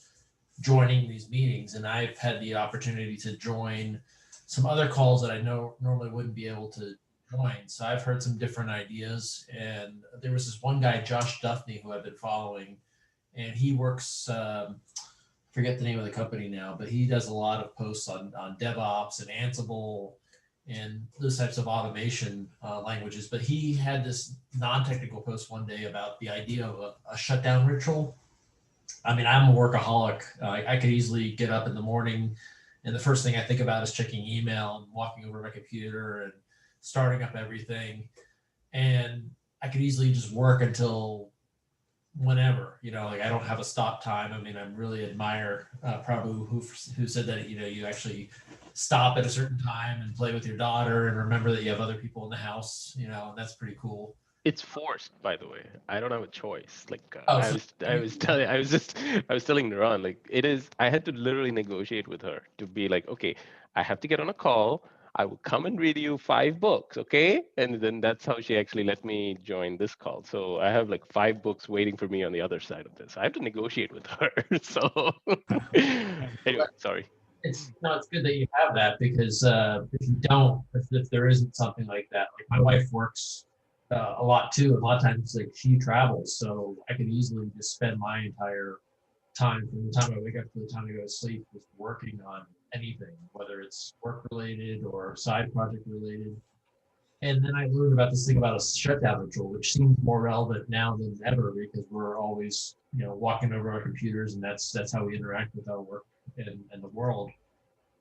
joining these meetings. And I've had the opportunity to join some other calls that I normally wouldn't be able to join. So I've heard some different ideas. And there was this one guy, Josh Duffney, who I've been following, and he works, forget the name of the company now, but he does a lot of posts on DevOps and Ansible and those types of automation languages. But he had this non-technical post one day about the idea of a shutdown ritual. I mean, I'm a workaholic. I could easily get up in the morning and the first thing I think about is checking email and walking over to my computer and starting up everything. And I could easily just work until whenever, like I don't have a stop time. I mean, I really admire Prabhu who said that, you actually stop at a certain time and play with your daughter and remember that you have other people in the house, and that's pretty cool. It's forced, by the way. I don't have a choice. Like I was telling Niran, like it is. I had to literally negotiate with her to be like, okay, I have to get on a call. I will come and read you 5 books, okay? And then that's how she actually let me join this call. So I have like 5 books waiting for me on the other side of this. I have to negotiate with her. So anyway, sorry. It's good that you have that, because if you don't, if there isn't something like that, like my wife works a lot too. A lot of times, like she travels, so I could easily just spend my entire time from the time I wake up to the time I go to sleep just working on anything, whether it's work related or side project related. And then I learned about this thing about a shutdown ritual, which seems more relevant now than ever, because we're always, walking over our computers, and that's how we interact with our work and the world.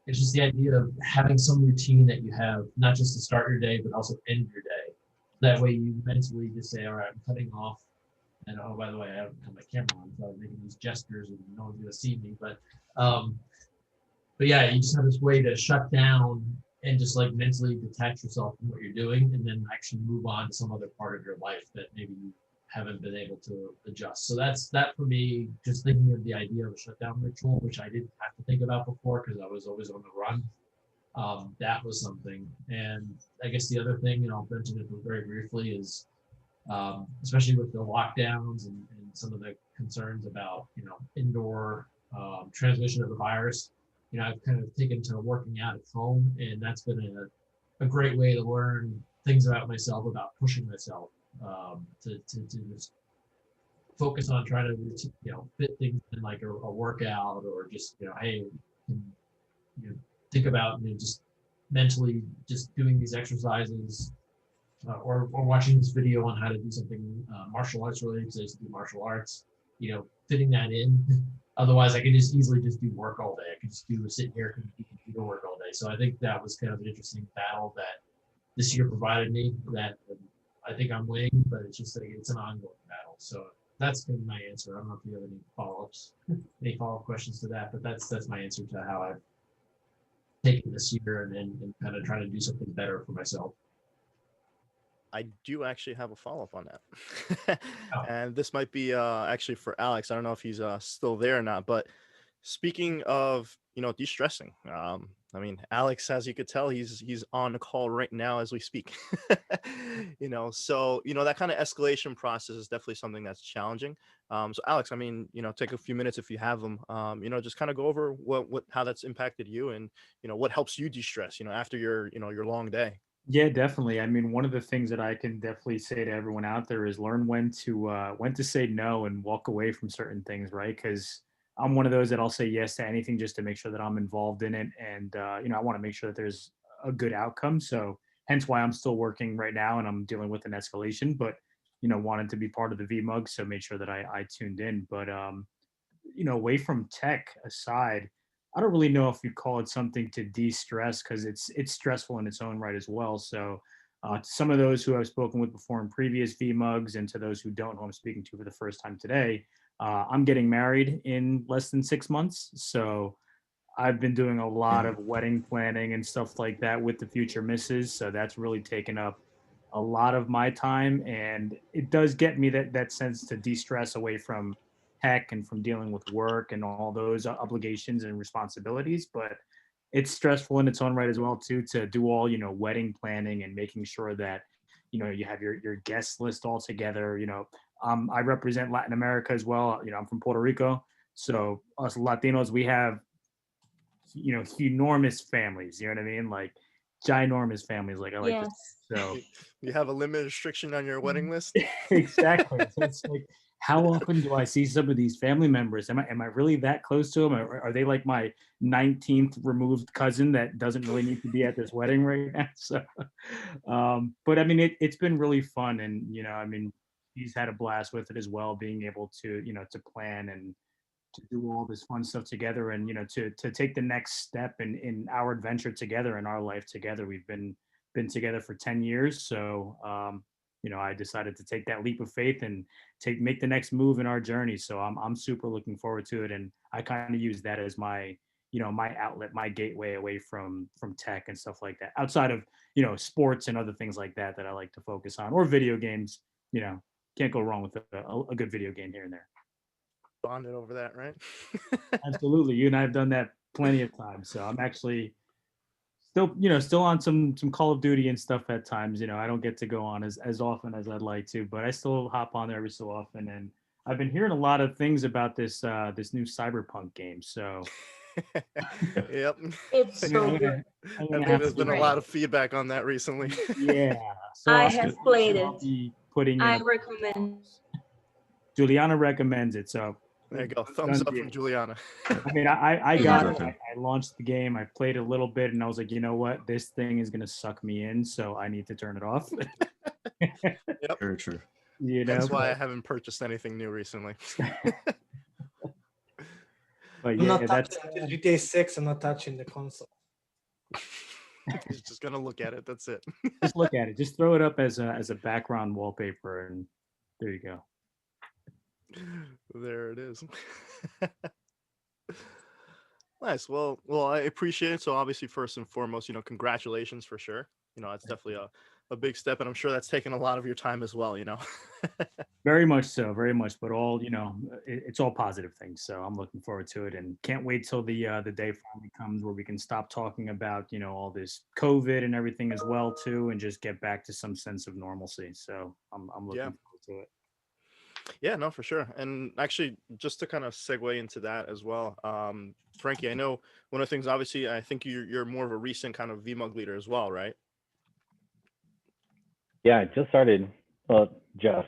It's just the idea of having some routine that you have, not just to start your day, but also end your day. That way you mentally just say, all right, I'm cutting off. And oh, by the way, I haven't got my camera on, so I'm making these gestures and no one's gonna see me. But yeah, you just have this way to shut down and just like mentally detach yourself from what you're doing, and then actually move on to some other part of your life that maybe you haven't been able to adjust. So that's that for me, just thinking of the idea of a shutdown ritual, which I didn't have to think about before because I was always on the run. That was something. And I guess the other thing, and I'll mention it very briefly, is especially with the lockdowns and some of the concerns about, indoor transmission of the virus, I've kind of taken to working out at home, and that's been a great way to learn things about myself, about pushing myself, to just focus on trying to, fit things in like a workout, or just, hey, think about, just mentally just doing these exercises, or watching this video on how to do something martial arts related, because I used to do martial arts, fitting that in. Otherwise, I could just easily just do work all day. I could just sit here and do computer work all day. So I think that was kind of an interesting battle that this year provided me, that I think I'm winning, but it's just like it's an ongoing battle. So that's been my answer. I don't know if you have any follow-ups, any follow-up questions to that, but that's my answer to how I've taken this year and kind of trying to do something better for myself. I do actually have a follow-up on that. Oh. And this might be actually for Alex. I don't know if he's still there or not, but speaking of, de-stressing, I mean, Alex, as you could tell, he's on the call right now as we speak. So, that kind of escalation process is definitely something that's challenging. So Alex, I mean, take a few minutes if you have them, just kind of go over how that's impacted you, and, what helps you de-stress, after your long day. Yeah, definitely. I mean, one of the things that I can definitely say to everyone out there is learn when to say no and walk away from certain things, right? Because I'm one of those that I'll say yes to anything just to make sure that I'm involved in it, and I want to make sure that there's a good outcome. So hence why I'm still working right now and I'm dealing with an escalation, but wanted to be part of the VMUG, so made sure that I tuned in. But away from tech aside, I don't really know if you'd call it something to de-stress, because it's stressful in its own right as well. So to some of those who I've spoken with before in previous VMUGs, and to those who don't, who I'm speaking to for the first time today, I'm getting married in less than 6 months. So I've been doing a lot of wedding planning and stuff like that with the future missus. So that's really taken up a lot of my time, and it does get me that sense to de-stress away from tech and from dealing with work and all those obligations and responsibilities. But it's stressful in its own right as well too, to do all wedding planning and making sure that you have your guest list all together. I represent Latin America as well. I'm from Puerto Rico, so us Latinos, we have enormous families, you know what I mean, like ginormous families, like I like to say. So you have a limit restriction on your wedding list. Exactly. So it's like, how often do I see some of these family members? Am I really that close to them? Or are they like my 19th removed cousin that doesn't really need to be at this wedding right now? So, but I mean, it's been really fun, and I mean, he's had a blast with it as well, being able to to plan and to do all this fun stuff together, and to take the next step in our adventure together, in our life together. We've been together for 10 years, so I decided to take that leap of faith and make the next move in our journey. So I'm super looking forward to it, and I kind of use that as my my outlet, my gateway away from tech and stuff like that, outside of sports and other things like that I like to focus on, or video games. Can't go wrong with a good video game here and there. Bonded over that, right? Absolutely. You and I have done that plenty of times. So I'm actually still on some Call of Duty and stuff at times. I don't get to go on as often as I'd like to, but I still hop on there every so often. And I've been hearing a lot of things about this new Cyberpunk game. So Yep. It's so good. I'm I gonna think have there's to been a give lot it of feedback on that recently. Yeah. So I I'll have played I'll it. be putting in I a- recommend. Juliana recommends it. So There you go. Thumbs done up deal. from Juliana. I mean, I Yeah. got it. Exactly. I launched the game. I played a little bit, and I was like, you know what? This thing is gonna suck me in, so I need to turn it off. Very true. That's why I haven't purchased anything new recently. But I'm yeah, not that's touching until GTA 6. I'm not touching the console. He's just gonna look at it. That's it. just look at it. Just throw it up as a background wallpaper, and there you go. There it is. Nice. Well, I appreciate it. So obviously, first and foremost, congratulations for sure. It's definitely a big step, and I'm sure that's taken a lot of your time as well. Very much so, very much. But all it's all positive things. So I'm looking forward to it, and can't wait till the day finally comes where we can stop talking about all this COVID and everything as well too, and just get back to some sense of normalcy. So I'm looking Yeah. forward to it. Yeah, no, for sure. And actually, just to kind of segue into that as well, Franky, I know one of the things, obviously, I think you're more of a recent kind of VMUG leader as well, right? Yeah, I just started. Well, yeah,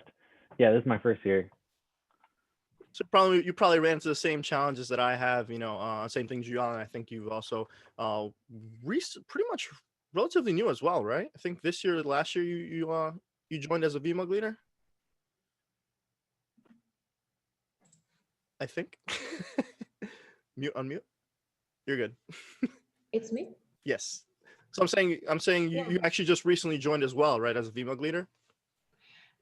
this is my first year. So you probably ran into the same challenges that I have, same things you on. I think you've also pretty much relatively new as well, right? I think last year you joined as a VMUG leader. I think. Unmute. You're good. It's me. Yes. So I'm saying Yeah. you actually just recently joined as well, right, as a VMUG leader?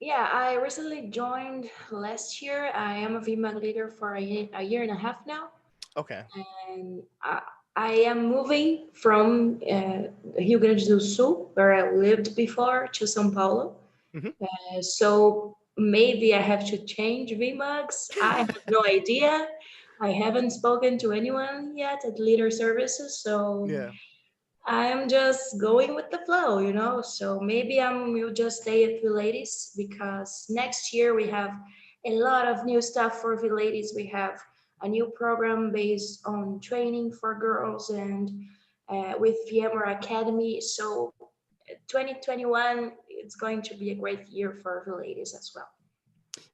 Yeah, I recently joined last year. I am a VMUG leader for a year and a half now. Okay. And I am moving from Rio Grande do Sul, where I lived before, to São Paulo. Mhm. So maybe I have to change VMUGs. I have no idea. I haven't spoken to anyone yet at Leader Services, so Yeah. I am just going with the flow. So maybe will just stay at V-Ladies, because next year we have a lot of new stuff for V-Ladies. We have a new program based on training for girls and with VMware Academy. So 2021, it's going to be a great year for V-Ladies as well.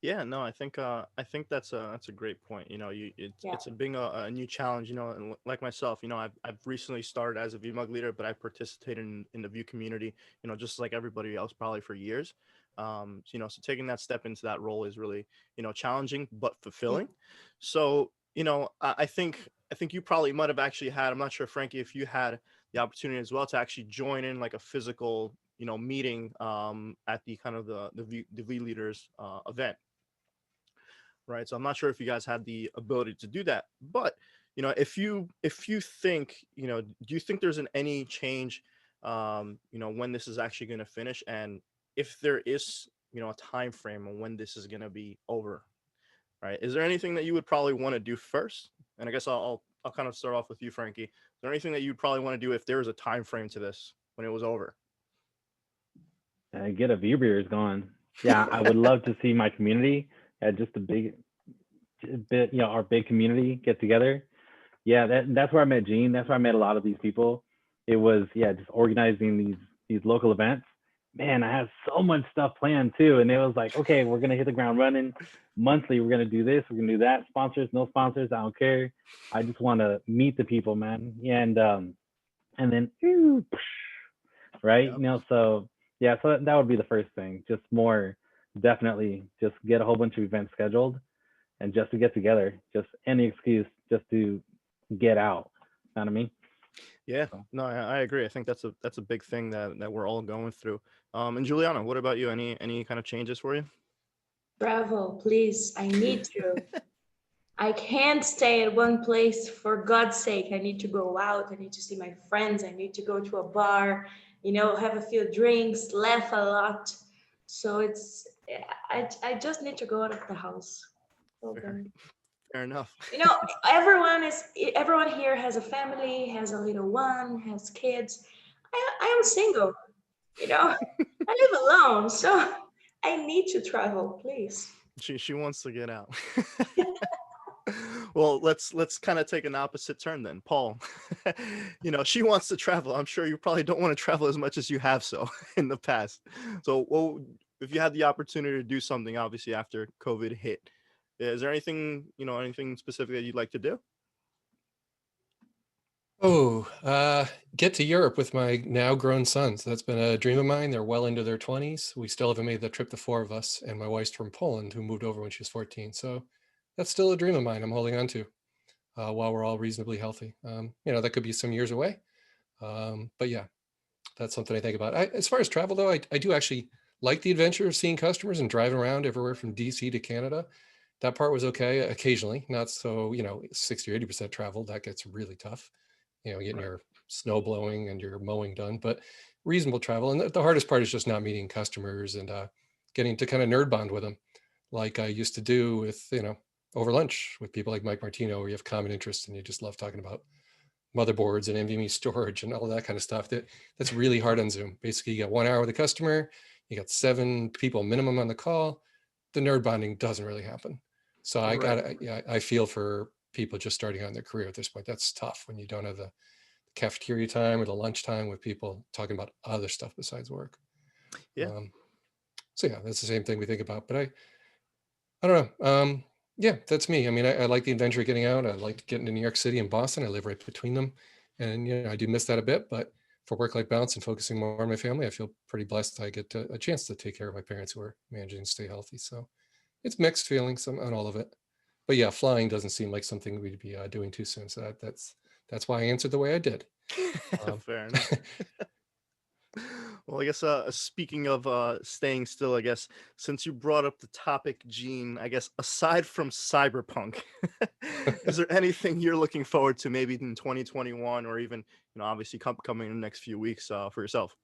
Yeah, no, I think that's a great point. It's being a new challenge. And like myself, I've recently started as a VMUG leader, but I participated in the Vue community, just like everybody else, probably for years. So taking that step into that role is really, challenging but fulfilling. So, I think you probably might have actually had. I'm not sure, Franky, if you had the opportunity as well to actually join in like a physical, meeting at the kind of the V leaders event. Right. So I'm not sure if you guys had the ability to do that, but if you think, do you think there's any change, when this is actually going to finish, and if there is, a time frame on when this is going to be over, right? Is there anything that you would probably want to do first? And I guess I'll kind of start off with you, Franky. Is there anything that you'd probably want to do if there was a time frame to this when it was over? Get a Vue beers going. Yeah, I would love to see my community at just a bit, our big community get together. Yeah, that's where I met Gene. That's where I met a lot of these people. It was, just organizing these local events. Man, I have so much stuff planned too. And it was like, okay, we're gonna hit the ground running. Monthly, we're gonna do this, we're gonna do that. Sponsors, no sponsors, I don't care. I just want to meet the people, man. And then, right? Yep. So yeah, so that would be the first thing. Just more, definitely, just get a whole bunch of events scheduled, and just to get together. Just any excuse, just to get out. You know what I mean? Yeah, no, I agree. I think that's a big thing that we're all going through. And Juliana, what about you? Any kind of changes for you? Bravo, please. I need to. I can't stay at one place, for God's sake. I need to go out. I need to see my friends. I need to go to a bar, have a few drinks, laugh a lot. So I just need to go out of the house. Fair enough. Everyone here has a family, has a little one, has kids. I am single, you know, I live alone, so I need to travel, please. She wants to get out. Well, let's kind of take an opposite turn then. Paul, she wants to travel. I'm sure you probably don't want to travel as much as you have so in the past. So, well, if you had the opportunity to do something, obviously after COVID hit, is there anything, anything specific that you'd like to do? Get to Europe with my now grown sons. That's been a dream of mine. They're well into their 20s. We still haven't made the trip, the four of us, and my wife's from Poland, who moved over when she was 14. So that's still a dream of mine I'm holding on to while we're all reasonably healthy. That could be some years away. But yeah, that's something I think about. As far as travel, though, I do actually like the adventure of seeing customers and driving around everywhere from DC to Canada. That part was okay occasionally, not so, 60 or 80% travel. That gets really tough, getting your snow blowing and your mowing done, but reasonable travel. And the hardest part is just not meeting customers and getting to kind of nerd bond with them like I used to do with, over lunch with people like Mike Martino, where you have common interests and you just love talking about motherboards and NVMe storage and all that kind of stuff. That's really hard on Zoom. Basically, you got 1 hour with a customer, you got 7 people minimum on the call. The nerd bonding doesn't really happen. So I feel for people just starting on their career at this point. That's tough when you don't have the cafeteria time or the lunch time with people talking about other stuff besides work. Yeah. So yeah, that's the same thing we think about. But I don't know. Yeah, that's me. I mean, I like the adventure of getting out. I like getting to New York City and Boston. I live right between them. And, I do miss that a bit. But for work-life balance and focusing more on my family, I feel pretty blessed I get a chance to take care of my parents who are managing to stay healthy. So it's mixed feelings on all of it. But yeah, flying doesn't seem like something we'd be doing too soon. So that's why I answered the way I did. Fair enough. Well, I guess speaking of staying still, I guess since you brought up the topic, Gene, I guess aside from Cyberpunk, is there anything you're looking forward to maybe in 2021 or even, obviously coming in the next few weeks for yourself?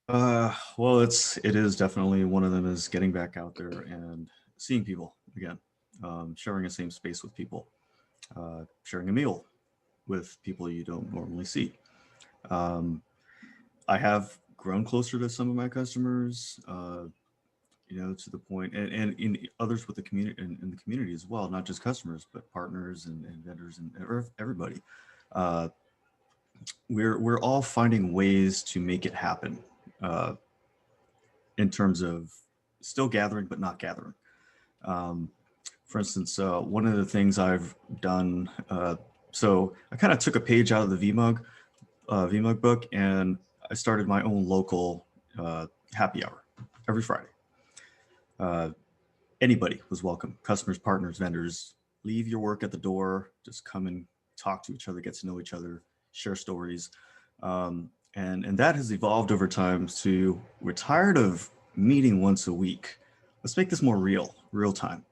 Well, it is definitely one of them is getting back out there and seeing people again, sharing the same space with people, sharing a meal with people you don't normally see. I have grown closer to some of my customers, to the point, and in others with the community, in the community as well, not just customers, but partners and vendors and everybody. We're all finding ways to make it happen in terms of still gathering, but not gathering. For instance, one of the things I've done, so I kind of took a page out of the VMUG book, and I started my own local happy hour every Friday. Anybody was welcome, customers, partners, vendors. Leave your work at the door, just come and talk to each other, get to know each other, share stories. And that has evolved over time to, we're tired of meeting once a week. Let's make this more real time.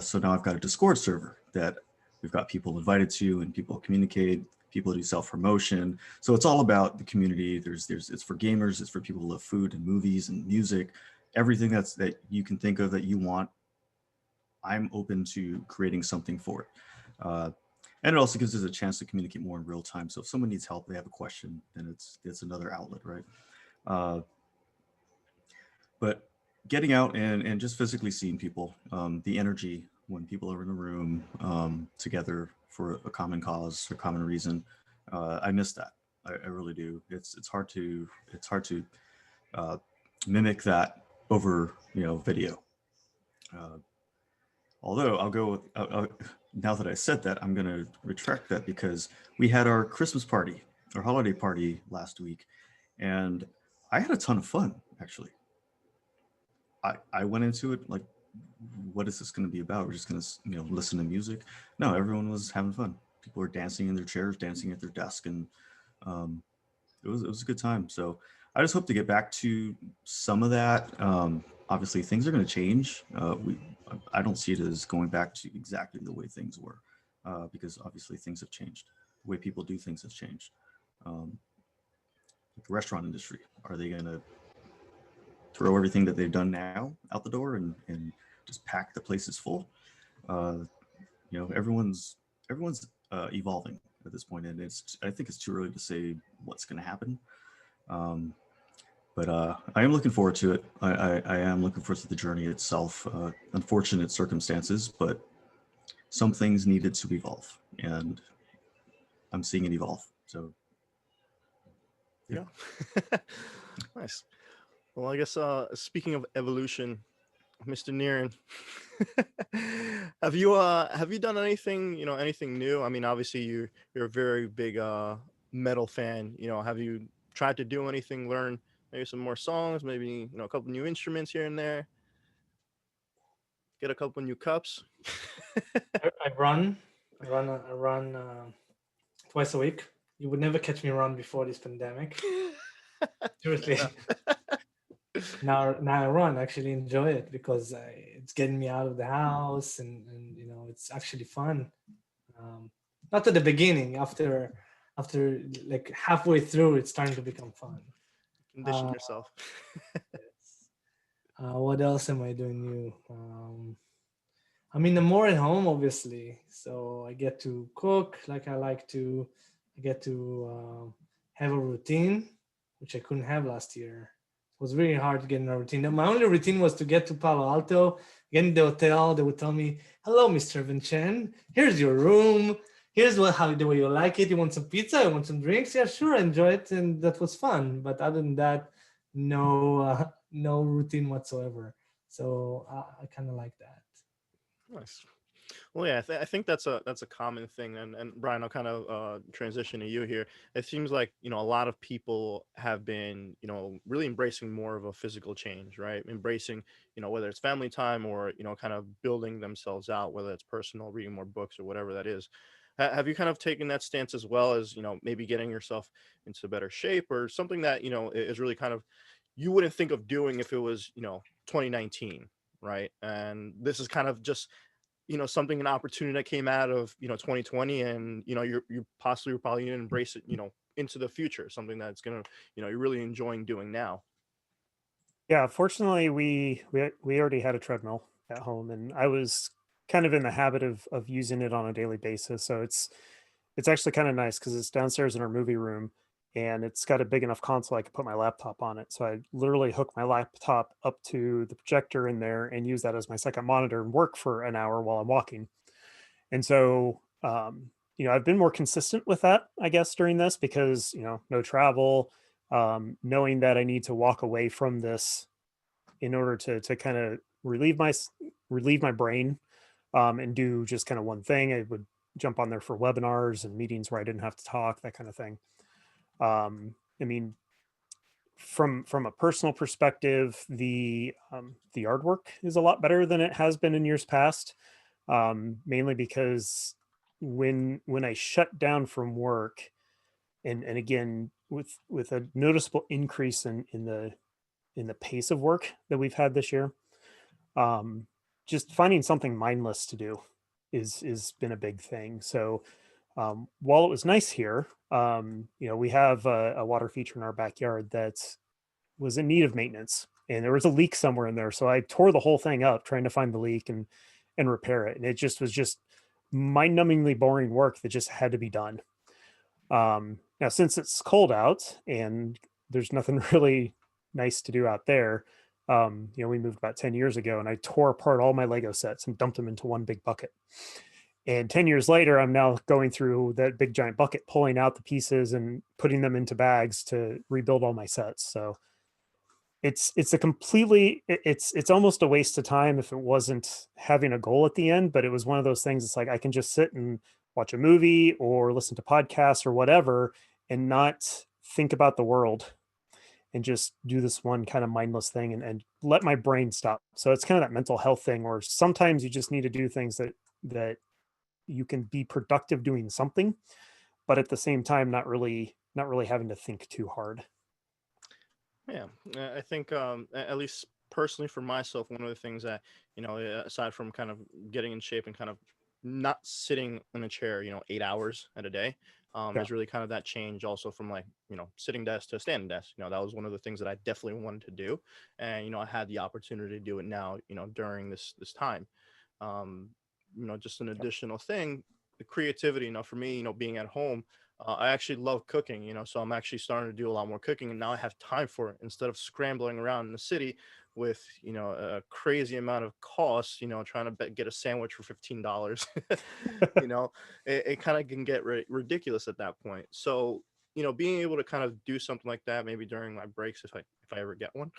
So now I've got a Discord server that we've got people invited to, and people communicate, people do self-promotion. So it's all about the community. It's for gamers, it's for people who love food and movies and music, everything that you can think of that you want. I'm open to creating something for it. And it also gives us a chance to communicate more in real time. So if someone needs help, they have a question, then it's another outlet, right? But getting out and just physically seeing people, the energy when people are in the room together for a common cause or common reason, I miss that. I really do. It's hard to mimic that over video. Although I'll go now that I said that, I'm going to retract that, because we had our Christmas party, our holiday party last week, and I had a ton of fun, actually. I went into it like, what is this going to be about? We're just going to, listen to music. No, everyone was having fun. People were dancing in their chairs, dancing at their desk, and it was a good time. So I just hope to get back to some of that. Obviously, things are going to change. I don't see it as going back to exactly the way things were, because obviously things have changed. The way people do things has changed. The restaurant industry, are they going to throw everything that they've done now out the door and just pack the places full? Everyone's evolving. at this point, and I think it's too early to say what's going to happen. But I am looking forward to it. I am looking forward to the journey itself. Unfortunate circumstances, but some things needed to evolve, and I'm seeing it evolve. So, yeah. Nice. Well, I guess speaking of evolution, Mr. Niran, have you done anything, anything new? I mean, obviously you're a very big metal fan. Have you tried to do anything, learn maybe some more songs, maybe a couple new instruments here and there, get a couple new cups? I run twice a week. You would never catch me run before this pandemic. Seriously. Now I run, actually enjoy it because it's getting me out of the house, and it's actually fun. Not at the beginning. After like halfway through, it's starting to become fun. Condition yourself. What else am I doing new? I mean, I'm more at home, obviously, so I get to cook like I like to. I get to have a routine, which I couldn't have last year. It was really hard to get in a routine. My only routine was to get to Palo Alto, get in the hotel. They would tell me, "Hello, Mr. EvenChen. Here's your room. Here's the way you like it. You want some pizza? You want some drinks? Yeah, sure, enjoy it." And that was fun. But other than that, no routine whatsoever. So I kind of like that. Nice. Well, yeah, I think that's a common thing, and Brian, I'll kind of transition to you here. It seems like a lot of people have been really embracing more of a physical change, right? Embracing whether it's family time or kind of building themselves out, whether it's personal, reading more books or whatever that is. Have you kind of taken that stance as well as maybe getting yourself into better shape, or something that is really kind of you wouldn't think of doing if it was 2019, right? And this is kind of just something, an opportunity that came out of 2020, and you possibly probably gonna embrace it into the future, something that's gonna you're really enjoying doing now. Yeah, fortunately, we already had a treadmill at home, and I was kind of in the habit of using it on a daily basis. So it's actually kind of nice because it's downstairs in our movie room, and it's got a big enough console I could put my laptop on it. So I literally hook my laptop up to the projector in there and use that as my second monitor and work for an hour while I'm walking. And so, I've been more consistent with that, I guess, during this because, no travel, knowing that I need to walk away from this in order to kind of relieve my brain, and do just kind of one thing. I would jump on there for webinars and meetings where I didn't have to talk, that kind of thing. I mean, from a personal perspective, the yard work is a lot better than it has been in years past, mainly because when I shut down from work, and again with a noticeable increase in the pace of work that we've had this year, just finding something mindless to do is been a big thing. So while it was nice here, we have a water feature in our backyard that was in need of maintenance, and there was a leak somewhere in there. So I tore the whole thing up trying to find the leak and repair it. And it just was just mind-numbingly boring work that just had to be done. Now, since it's cold out and there's nothing really nice to do out there, we moved about 10 years ago, and I tore apart all my Lego sets and dumped them into one big bucket. And 10 years later, I'm now going through that big giant bucket, pulling out the pieces and putting them into bags to rebuild all my sets. So it's almost a waste of time if it wasn't having a goal at the end, but it was one of those things. It's like, I can just sit and watch a movie or listen to podcasts or whatever, and not think about the world, and just do this one kind of mindless thing and let my brain stop. So it's kind of that mental health thing where sometimes you just need to do things that you can be productive doing something, but at the same time, not really having to think too hard. Yeah, I think at least personally for myself, one of the things that aside from kind of getting in shape and kind of not sitting in a chair 8 hours at a day, is really kind of that change also from like sitting desk to standing desk. That was one of the things that I definitely wanted to do, and I had the opportunity to do it now during this time. Just an additional thing, the creativity, for me, being at home, I actually love cooking, so I'm actually starting to do a lot more cooking, and now I have time for it instead of scrambling around in the city with, a crazy amount of costs, trying to get a sandwich for $15. It kind of can get ridiculous at that point. So, being able to kind of do something like that, maybe during my breaks, if I ever get one,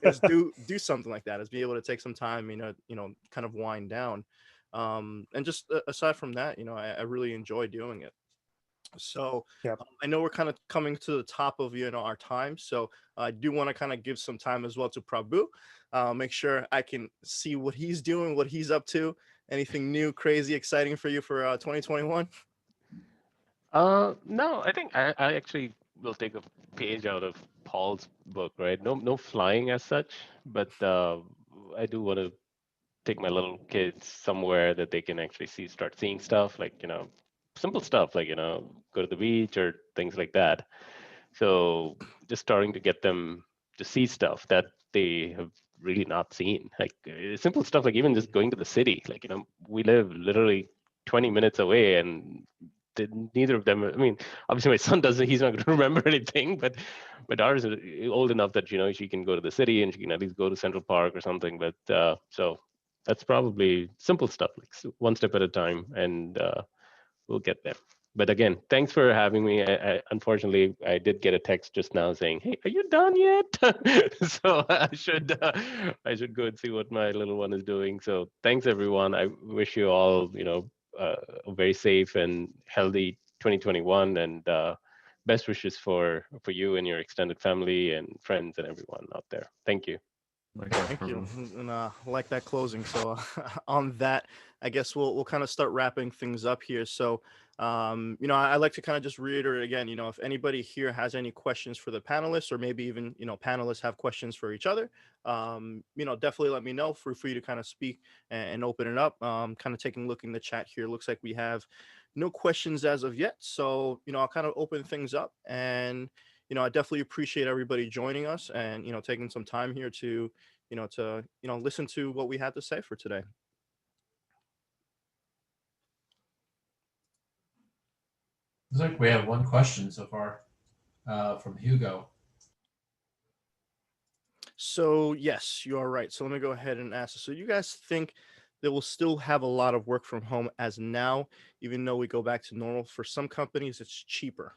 is do something like that, is be able to take some time, kind of wind down. And just aside from that, I really enjoy doing it. So Yep. I know we're kind of coming to the top of our time, so I do want to kind of give some time as well to Prabhu. Make sure I can see what he's doing, what he's up to. Anything new, crazy, exciting for you for 2021? No, I think I actually will take a page out of Paul's book, right? No flying as such, but I do want to take my little kids somewhere that they can actually start seeing stuff like, simple stuff like, go to the beach or things like that. So just starting to get them to see stuff that they have really not seen, like simple stuff, like even just going to the city. Like, we live literally 20 minutes away, and neither of them, I mean, obviously my son doesn't, he's not going to remember anything, but ours is old enough that, she can go to the city and she can at least go to Central Park or something. But so that's probably simple stuff, like one step at a time, and we'll get there. But again, thanks for having me. Unfortunately, I did get a text just now saying, "Hey, are you done yet?" So I should go and see what my little one is doing. So thanks, everyone. I wish you all, a very safe and healthy 2021, and best wishes for you and your extended family and friends and everyone out there. Thank you. Thank you, and like that closing. So on that, I guess we'll kind of start wrapping things up here. So I like to kind of just reiterate again, if anybody here has any questions for the panelists, or maybe even panelists have questions for each other, definitely let me know. Feel free to kind of speak and open it up. Kind of taking a look in the chat here. Looks like we have no questions as of yet. So I'll kind of open things up, and I definitely appreciate everybody joining us and, taking some time here to, listen to what we had to say for today. Looks like we have one question so far from Hugo. So yes, you are right. So let me go ahead and ask. So you guys think that we'll still have a lot of work from home as now, even though we go back to normal? For some companies, it's cheaper.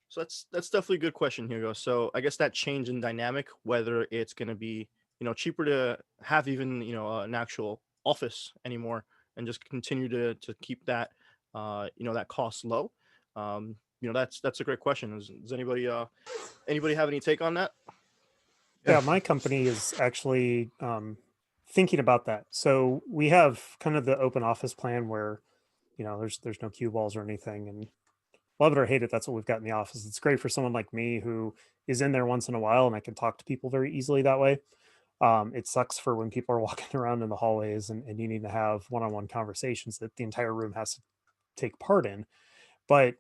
So that's definitely a good question, Hugo. So I guess that change in dynamic, whether it's going to be, cheaper to have even, an actual office anymore, and just continue to keep that, that cost low. That's a great question. Does anybody have any take on that? Yeah, my company is actually thinking about that. So we have kind of the open office plan where, there's no cue balls or anything, and love it or hate it, that's what we've got in the office. It's great for someone like me who is in there once in a while, and I can talk to people very easily that way. It sucks for when people are walking around in the hallways and you need to have one-on-one conversations that the entire room has to take part in. But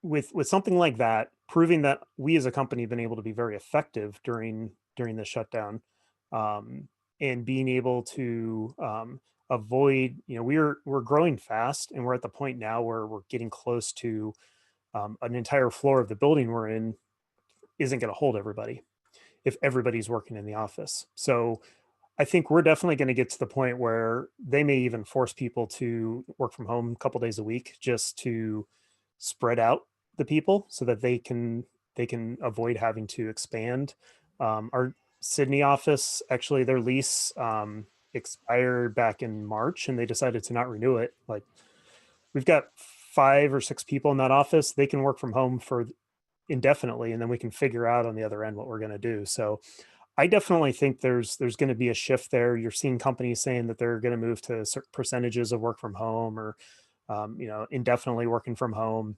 with something like that, proving that we as a company have been able to be very effective during the shutdown, and being able to avoid, we're growing fast, and we're at the point now where we're getting close to an entire floor of the building we're in isn't going to hold everybody if everybody's working in the office. So I think we're definitely going to get to the point where they may even force people to work from home a couple days a week, just to spread out the people so that they can avoid having to expand. Our Sydney office, actually their lease expired back in March, and they decided to not renew it. Like, we've got 5 or 6 people in that office. They can work from home for indefinitely, and then we can figure out on the other end what we're going to do. So I definitely think there's going to be a shift there. You're seeing companies saying that they're going to move to certain percentages of work from home, or indefinitely working from home.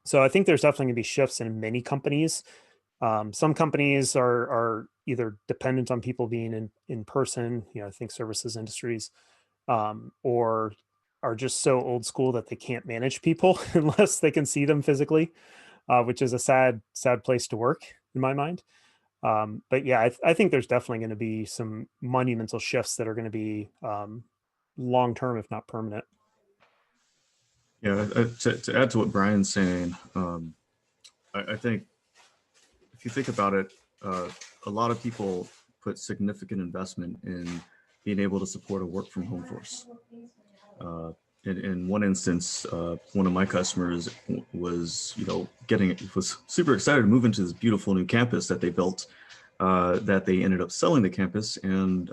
So I think there's definitely going to be shifts in many companies. Some companies are either dependent on people being in person, I think services industries, or are just so old school that they can't manage people unless they can see them physically, which is a sad place to work in my mind. But yeah, I think there's definitely going to be some monumental shifts that are going to be long-term, if not permanent. Yeah, to add to what Brian's saying, I think if you think about it, a lot of people put significant investment in being able to support a work from home force. In one instance, one of my customers was, was super excited to move into this beautiful new campus that they built, that they ended up selling the campus, and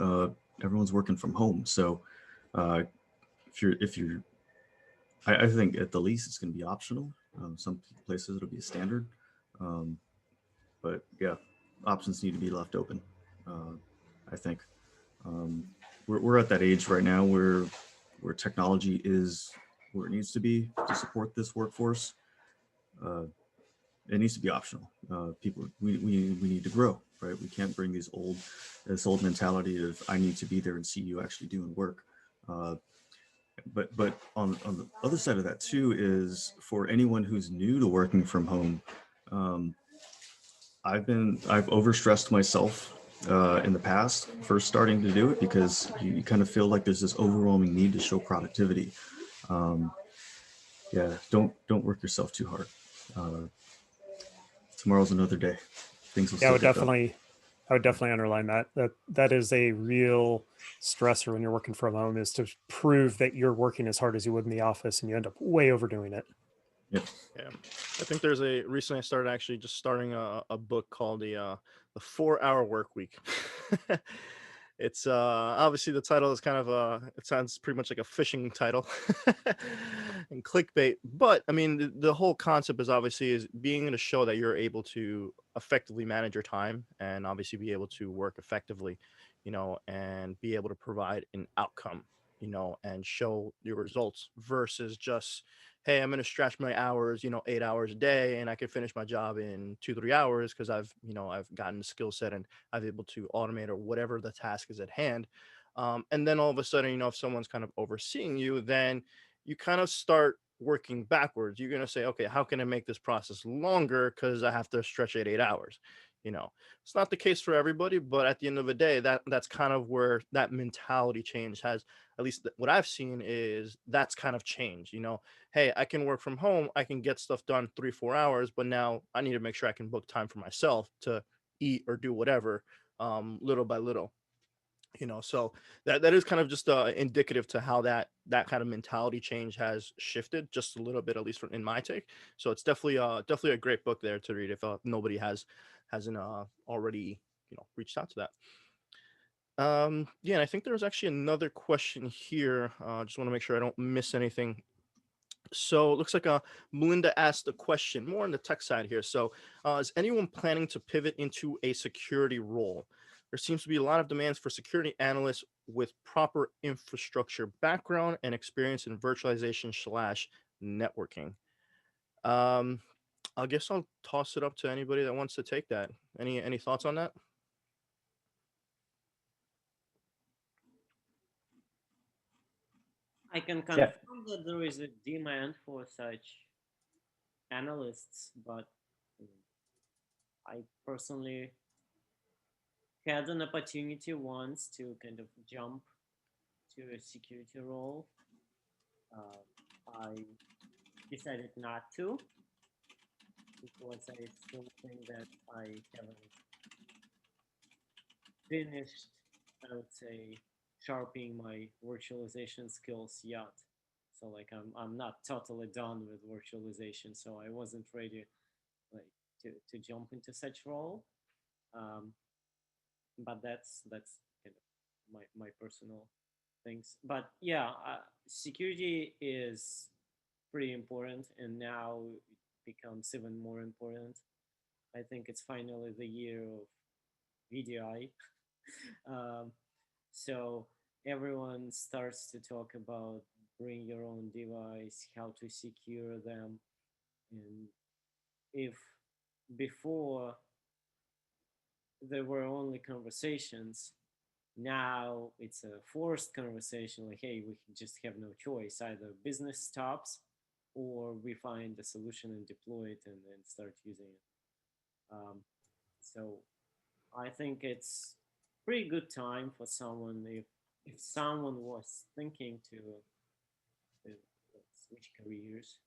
everyone's working from home. So I think at the least it's going to be optional. Some places it'll be a standard, but yeah, options need to be left open. I think we're at that age right now where technology is where it needs to be to support this workforce. It needs to be optional. People, we need to grow, right? We can't bring this old mentality of I need to be there and see you actually doing work. But on the other side of that too is for anyone who's new to working from home, I've overstressed myself in the past first starting to do it because you kind of feel like there's this overwhelming need to show productivity. Yeah, don't work yourself too hard. Tomorrow's another day. Things will Yeah, still get done. I would definitely underline that is a real stressor when you're working from home, is to prove that you're working as hard as you would in the office, and you end up way overdoing it. Yeah. I think there's recently I started actually just starting a book called the 4-Hour Work Week. It's obviously the title is kind of it sounds pretty much like a phishing title and clickbait, but I mean the whole concept is obviously being able to show that you're able to effectively manage your time and obviously be able to work effectively, and be able to provide an outcome, and show your results versus just, hey, I'm going to stretch my hours, 8 hours a day, and I can finish my job in 2-3 hours because I've gotten the skill set and I'm able to automate or whatever the task is at hand. And then all of a sudden, if someone's kind of overseeing you, then you kind of start working backwards. You're going to say, okay, how can I make this process longer? Because I have to stretch it 8 hours. It's not the case for everybody, but at the end of the day, that's kind of where that mentality change has, at least what I've seen is that's kind of changed. Hey, I can work from home, I can get stuff done 3-4 hours, but now I need to make sure I can book time for myself to eat or do whatever, little by little. So that is kind of just indicative to how that kind of mentality change has shifted just a little bit, at least in my take. So it's definitely a great book there to read if nobody hasn't already reached out to that. Yeah, and I think there's actually another question here. Just want to make sure I don't miss anything. So it looks like Melinda asked a question more on the tech side here. So is anyone planning to pivot into a security role? There seems to be a lot of demands for security analysts with proper infrastructure background and experience in virtualization/networking. I guess I'll toss it up to anybody that wants to take that. Any thoughts on that? I can confirm that there is a demand for such analysts, but I personally had an opportunity once to kind of jump to a security role. I decided not to because I still think that I haven't finished, I would say, sharpening my virtualization skills yet. So like I'm not totally done with virtualization, so I wasn't ready like to jump into such role. But that's kind of my personal things. But yeah, security is pretty important, and now it becomes even more important. I think it's finally the year of VDI. So everyone starts to talk about bring your own device, how to secure them. And if before there were only conversations, now it's a forced conversation, like, hey, we just have no choice. Either business stops or we find a solution and deploy it and then start using it. So I think it's pretty good time for someone, if someone was thinking to let's switch careers.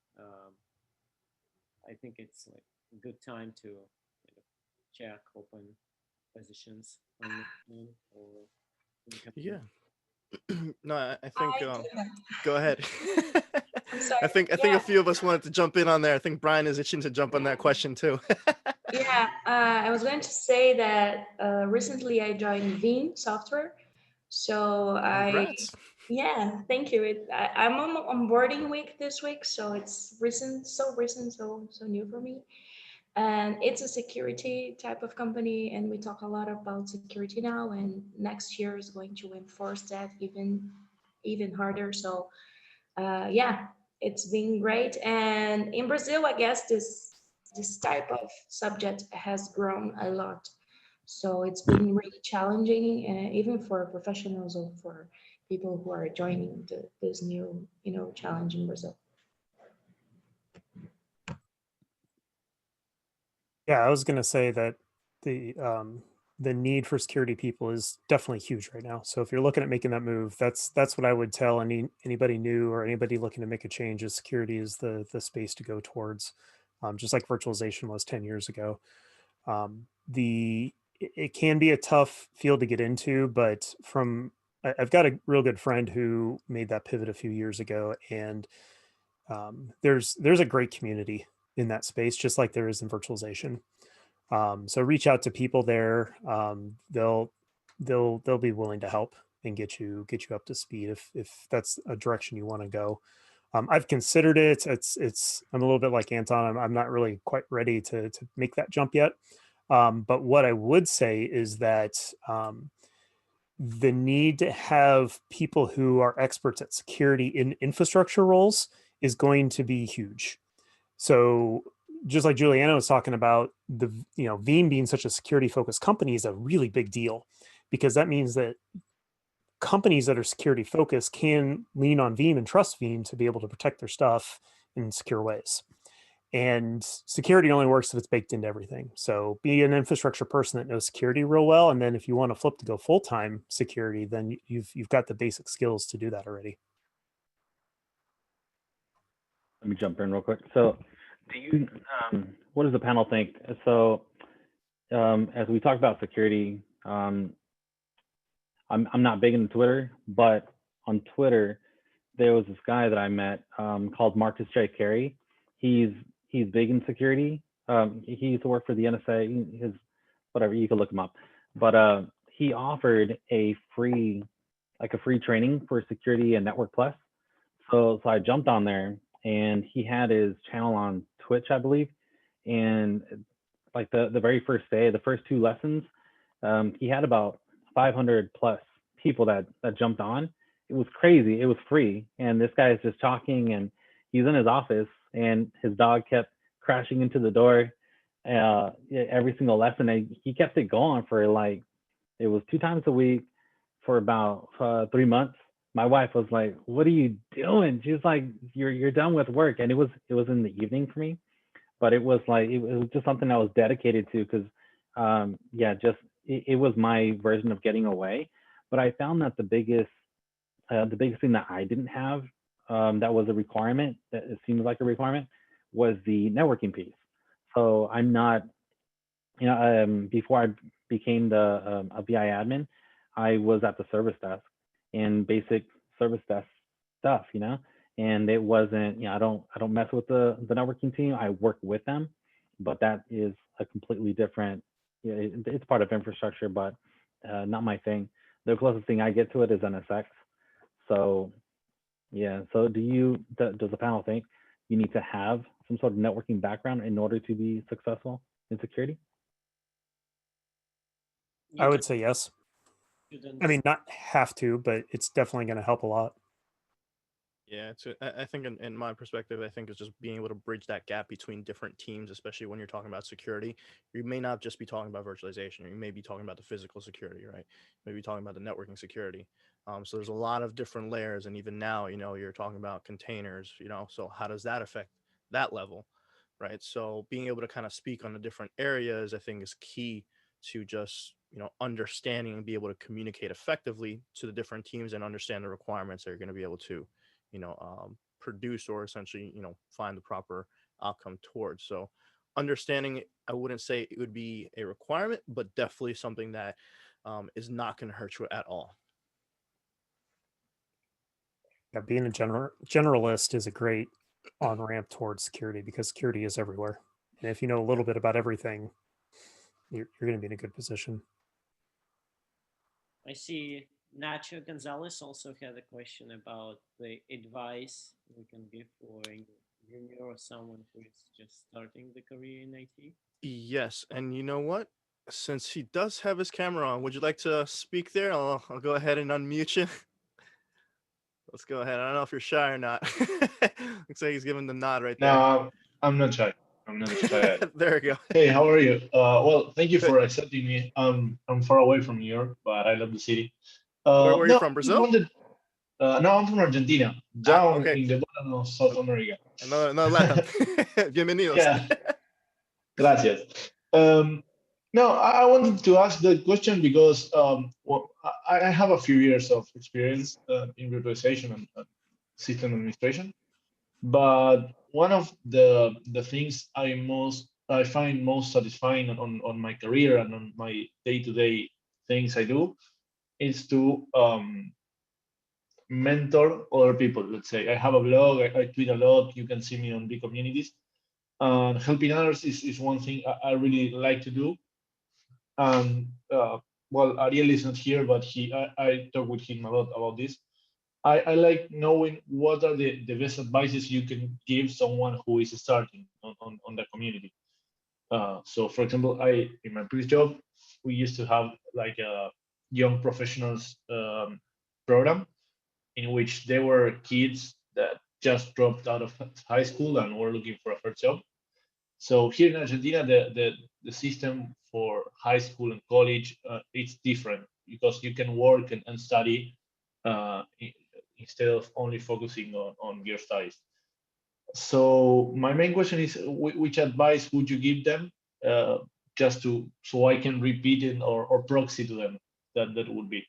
I think it's like a good time to check open positions on LinkedIn or in the company. Yeah. No, I think. I do that. Go ahead. I'm sorry. I think Yeah. a few of us wanted to jump in on there. I think Brian is itching to jump on that question too. Yeah, I was going to say that recently I joined Veeam software. So Congrats. yeah, thank you. I'm on onboarding week this week, so it's recent, so new for me. And it's a security type of company, and we talk a lot about security now. And next year is going to enforce that even harder. So yeah, it's been great. And in Brazil, I guess this type of subject has grown a lot. So it's been really challenging, even for professionals or for people who are joining this new, challenge in Brazil. Yeah, I was going to say that the need for security people is definitely huge right now. So if you're looking at making that move, that's what I would tell anybody new or anybody looking to make a change. Is security is the space to go towards, just like virtualization was 10 years ago. It can be a tough field to get into, but I've got a real good friend who made that pivot a few years ago, and there's a great community in that space, just like there is in virtualization. So reach out to people there. They'll be willing to help and get you up to speed if that's a direction you want to go. I've considered it. I'm a little bit like Anton. I'm not really quite ready to make that jump yet. But what I would say is that the need to have people who are experts at security in infrastructure roles is going to be huge. So just like Juliana was talking about, Veeam being such a security focused company is a really big deal, because that means that companies that are security focused can lean on Veeam and trust Veeam to be able to protect their stuff in secure ways. And security only works if it's baked into everything. So be an infrastructure person that knows security real well. And then if you want to flip to go full-time security, then you've got the basic skills to do that already. Let me jump in real quick. So what does the panel think? So as we talk about security, I'm not big into Twitter, but on Twitter, there was this guy that I met called Marcus J. Carey. He's big in security. He used to work for the NSA. Whatever, you can look him up. But he offered a free training for security and Network Plus. So I jumped on there, and he had his channel on Twitch, I believe. And like the very first day, the first 2 lessons, he had about 500 plus people that jumped on. It was crazy. It was free. And this guy is just talking, and he's in his office, and his dog kept crashing into the door every single lesson. And he kept it going for it was 2 times a week for about 3 months. My wife was like, "What are you doing?" She was like, "You're done with work." And it was in the evening for me, but it was just something I was dedicated to, because it was my version of getting away. But I found that the biggest thing that I didn't have, that was a requirement, that it seems like a requirement, was the networking piece. So I'm not, before I became a VI admin, I was at the service desk and basic service desk stuff, and it wasn't, I don't mess with the networking team. I work with them, but that is a completely different, it's part of infrastructure, but not my thing. The closest thing I get to it is NSX. So yeah, so does the panel think you need to have some sort of networking background in order to be successful in security? I would say yes. I mean, not have to, but it's definitely going to help a lot. Yeah, I think in my perspective, I think it's just being able to bridge that gap between different teams, especially when you're talking about security. You may not just be talking about virtualization. You may be talking about the physical security, right? Maybe talking about the networking security. So there's a lot of different layers, and even now, you're talking about containers. So how does that affect that level, right? So being able to kind of speak on the different areas, I think, is key to just understanding and be able to communicate effectively to the different teams and understand the requirements that you're going to be able to produce or essentially, find the proper outcome towards. So understanding it, I wouldn't say it would be a requirement, but definitely something that is not going to hurt you at all. Yeah, being a generalist is a great on ramp towards security because security is everywhere. And if you know a little bit about everything, you're going to be in a good position. I see Nacho Gonzalez also had a question about the advice we can give for a junior or someone who is just starting the career in IT. Yes, and you know what? Since he does have his camera on, would you like to speak there? I'll go ahead and unmute you. Let's go ahead. I don't know if you're shy or not. Looks like he's giving the nod right there. No, I'm not shy. I'm not shy. There we go. Hey, how are you? Well, thank you for accepting me. I'm far away from New York, but I love the city. Where are you from, Brazil? No, I'm from Argentina, down in the bottom of South America. No, Latin. Bienvenidos. Yeah. Gracias. No, I wanted to ask the question because well, I have a few years of experience in virtualization and system administration, but one of the things I find most satisfying on my career and on my day-to-day things I do is to mentor other people. Let's say I have a blog, I tweet a lot. You can see me on big communities. Helping others is one thing I really like to do. Well, Ariel is not here, but I talk with him a lot about this. I like knowing what are the best advices you can give someone who is starting on the community. So for example, in my previous job, we used to have like a young professionals program in which there were kids that just dropped out of high school and were looking for a first job. So here in Argentina, the system for high school and college, it's different because you can work and study instead of only focusing on your studies. So my main question is, which advice would you give them just so I can repeat it or proxy to them? That would be.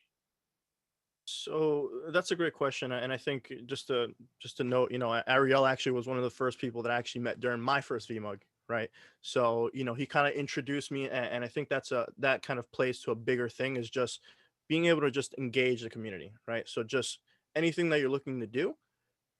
So that's a great question, and I think just to note, Ariel actually was one of the first people that I actually met during my first VMUG, right? So he kind of introduced me, and I think that kind of plays to a bigger thing is just being able to just engage the community, right? So just anything that you're looking to do,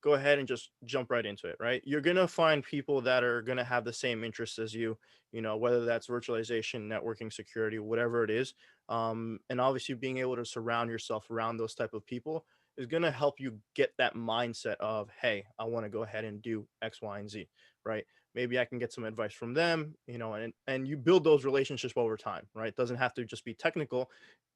go ahead and just jump right into it, right? You're going to find people that are going to have the same interests as you, whether that's virtualization, networking, security, whatever it is. And obviously being able to surround yourself around those type of people is going to help you get that mindset of, hey, I want to go ahead and do X, Y, and Z, right? Maybe I can get some advice from them, and you build those relationships over time, right? It doesn't have to just be technical.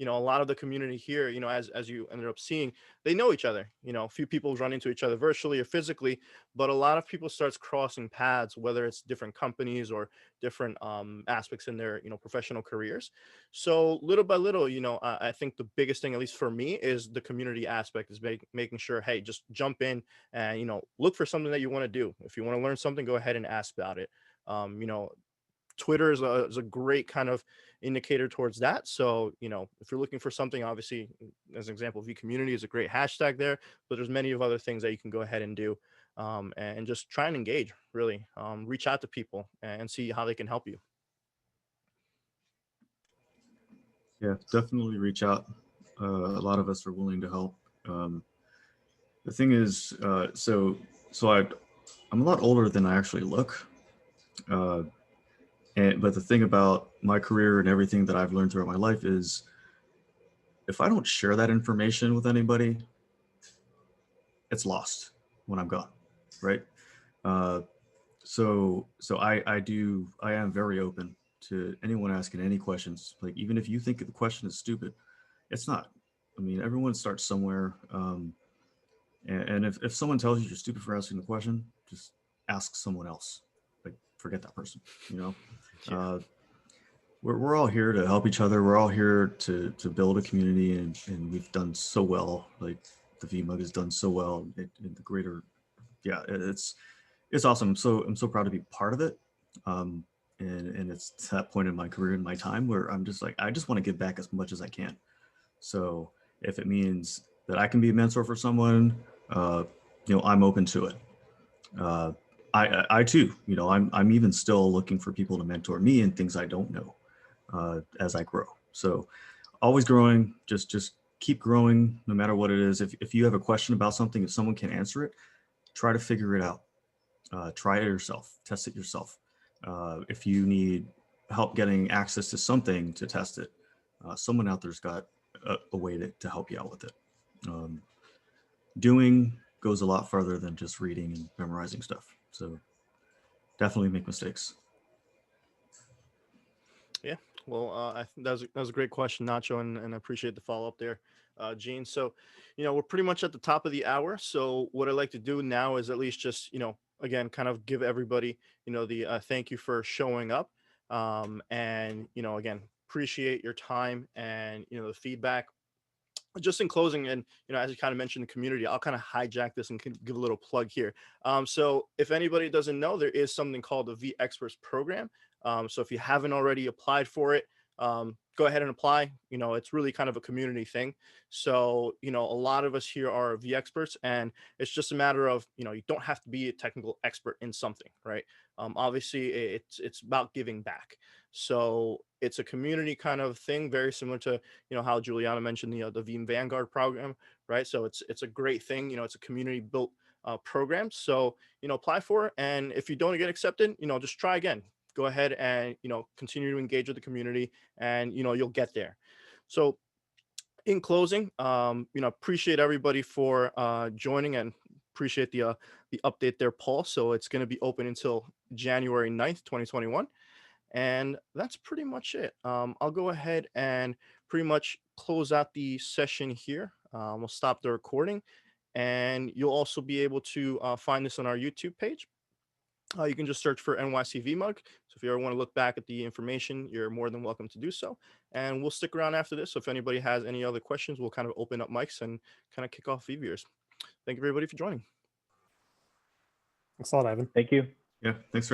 A lot of the community here, as you ended up seeing, they know each other. A few people run into each other virtually or physically, but a lot of people starts crossing paths, whether it's different companies or different aspects in their, professional careers. So little by little, I think the biggest thing, at least for me, is the community aspect, is making sure, hey, just jump in and, look for something that you want to do. If you want to learn something, go ahead and ask about it. Twitter is a great kind of indicator towards that. So, if you're looking for something, obviously, as an example, V community is a great hashtag there, but there's many of other things that you can go ahead and do and just try and engage, really. Reach out to people and see how they can help you. Yeah, definitely reach out. A lot of us are willing to help. The thing is, so I'm a lot older than I actually look. But the thing about my career and everything that I've learned throughout my life is, if I don't share that information with anybody, it's lost when I'm gone, right? So I am very open to anyone asking any questions. Like, even if you think the question is stupid, it's not. I mean, everyone starts somewhere. And if someone tells you you're stupid for asking the question, just ask someone else. Like, forget that person, We're all here to help each other. We're all here to build a community, and we've done so well. Like, the VMUG has done so well in the greater, yeah, it's awesome. I'm so proud to be part of it. And it's to that point in my career and my time where I'm just like, I just want to give back as much as I can. So if it means that I can be a mentor for someone, I'm open to it. I too, you know, I'm even still looking for people to mentor me in things I don't know as I grow. So always growing, just keep growing no matter what it is. If you have a question about something, if someone can answer it, try to figure it out. Try it yourself, test it yourself. If you need help getting access to something to test it, someone out there's got a way to help you out with it. Doing goes a lot further than just reading and memorizing stuff. So definitely make mistakes. Yeah, well, I think that was a great question, Nacho, and I appreciate the follow up there, Gene. So, you know, we're pretty much at the top of the hour. So what I'd like to do now is at least just, you know, again, kind of give everybody, you know, the thank you for showing up, and you know, again, appreciate your time and you know the feedback. Just in closing, and you know, as you kind of mentioned, the community, I'll kind of hijack this and give a little plug here. So if anybody doesn't know, there is something called the V Experts program. So if you haven't already applied for it, go ahead and apply. You know, it's really kind of a community thing. So, you know, a lot of us here are V Experts, and it's just a matter of, you know, you don't have to be a technical expert in something, right? Obviously, it's about giving back. So it's a community kind of thing, very similar to, you know, how Juliana mentioned the Veeam Vanguard program, right? So it's a great thing. You know, it's a community built program. So, you know, apply for it. And if you don't get accepted, you know, just try again. Go ahead and, you know, continue to engage with the community, and, you know, you'll get there. So in closing, you know, appreciate everybody for joining, and appreciate the update there, Paul. So it's going to be open until January 9th, 2021. And that's pretty much it. I'll go ahead and pretty much close out the session here. We'll stop the recording, and you'll also be able to find this on our YouTube page. You can just search for NYC VMUG. So if you ever want to look back at the information, you're more than welcome to do so. And we'll stick around after this. So if anybody has any other questions, we'll kind of open up mics and kind of kick off VVers. Thank you, everybody, for joining. Thanks a lot, Ivan. Thank you. Yeah, thanks for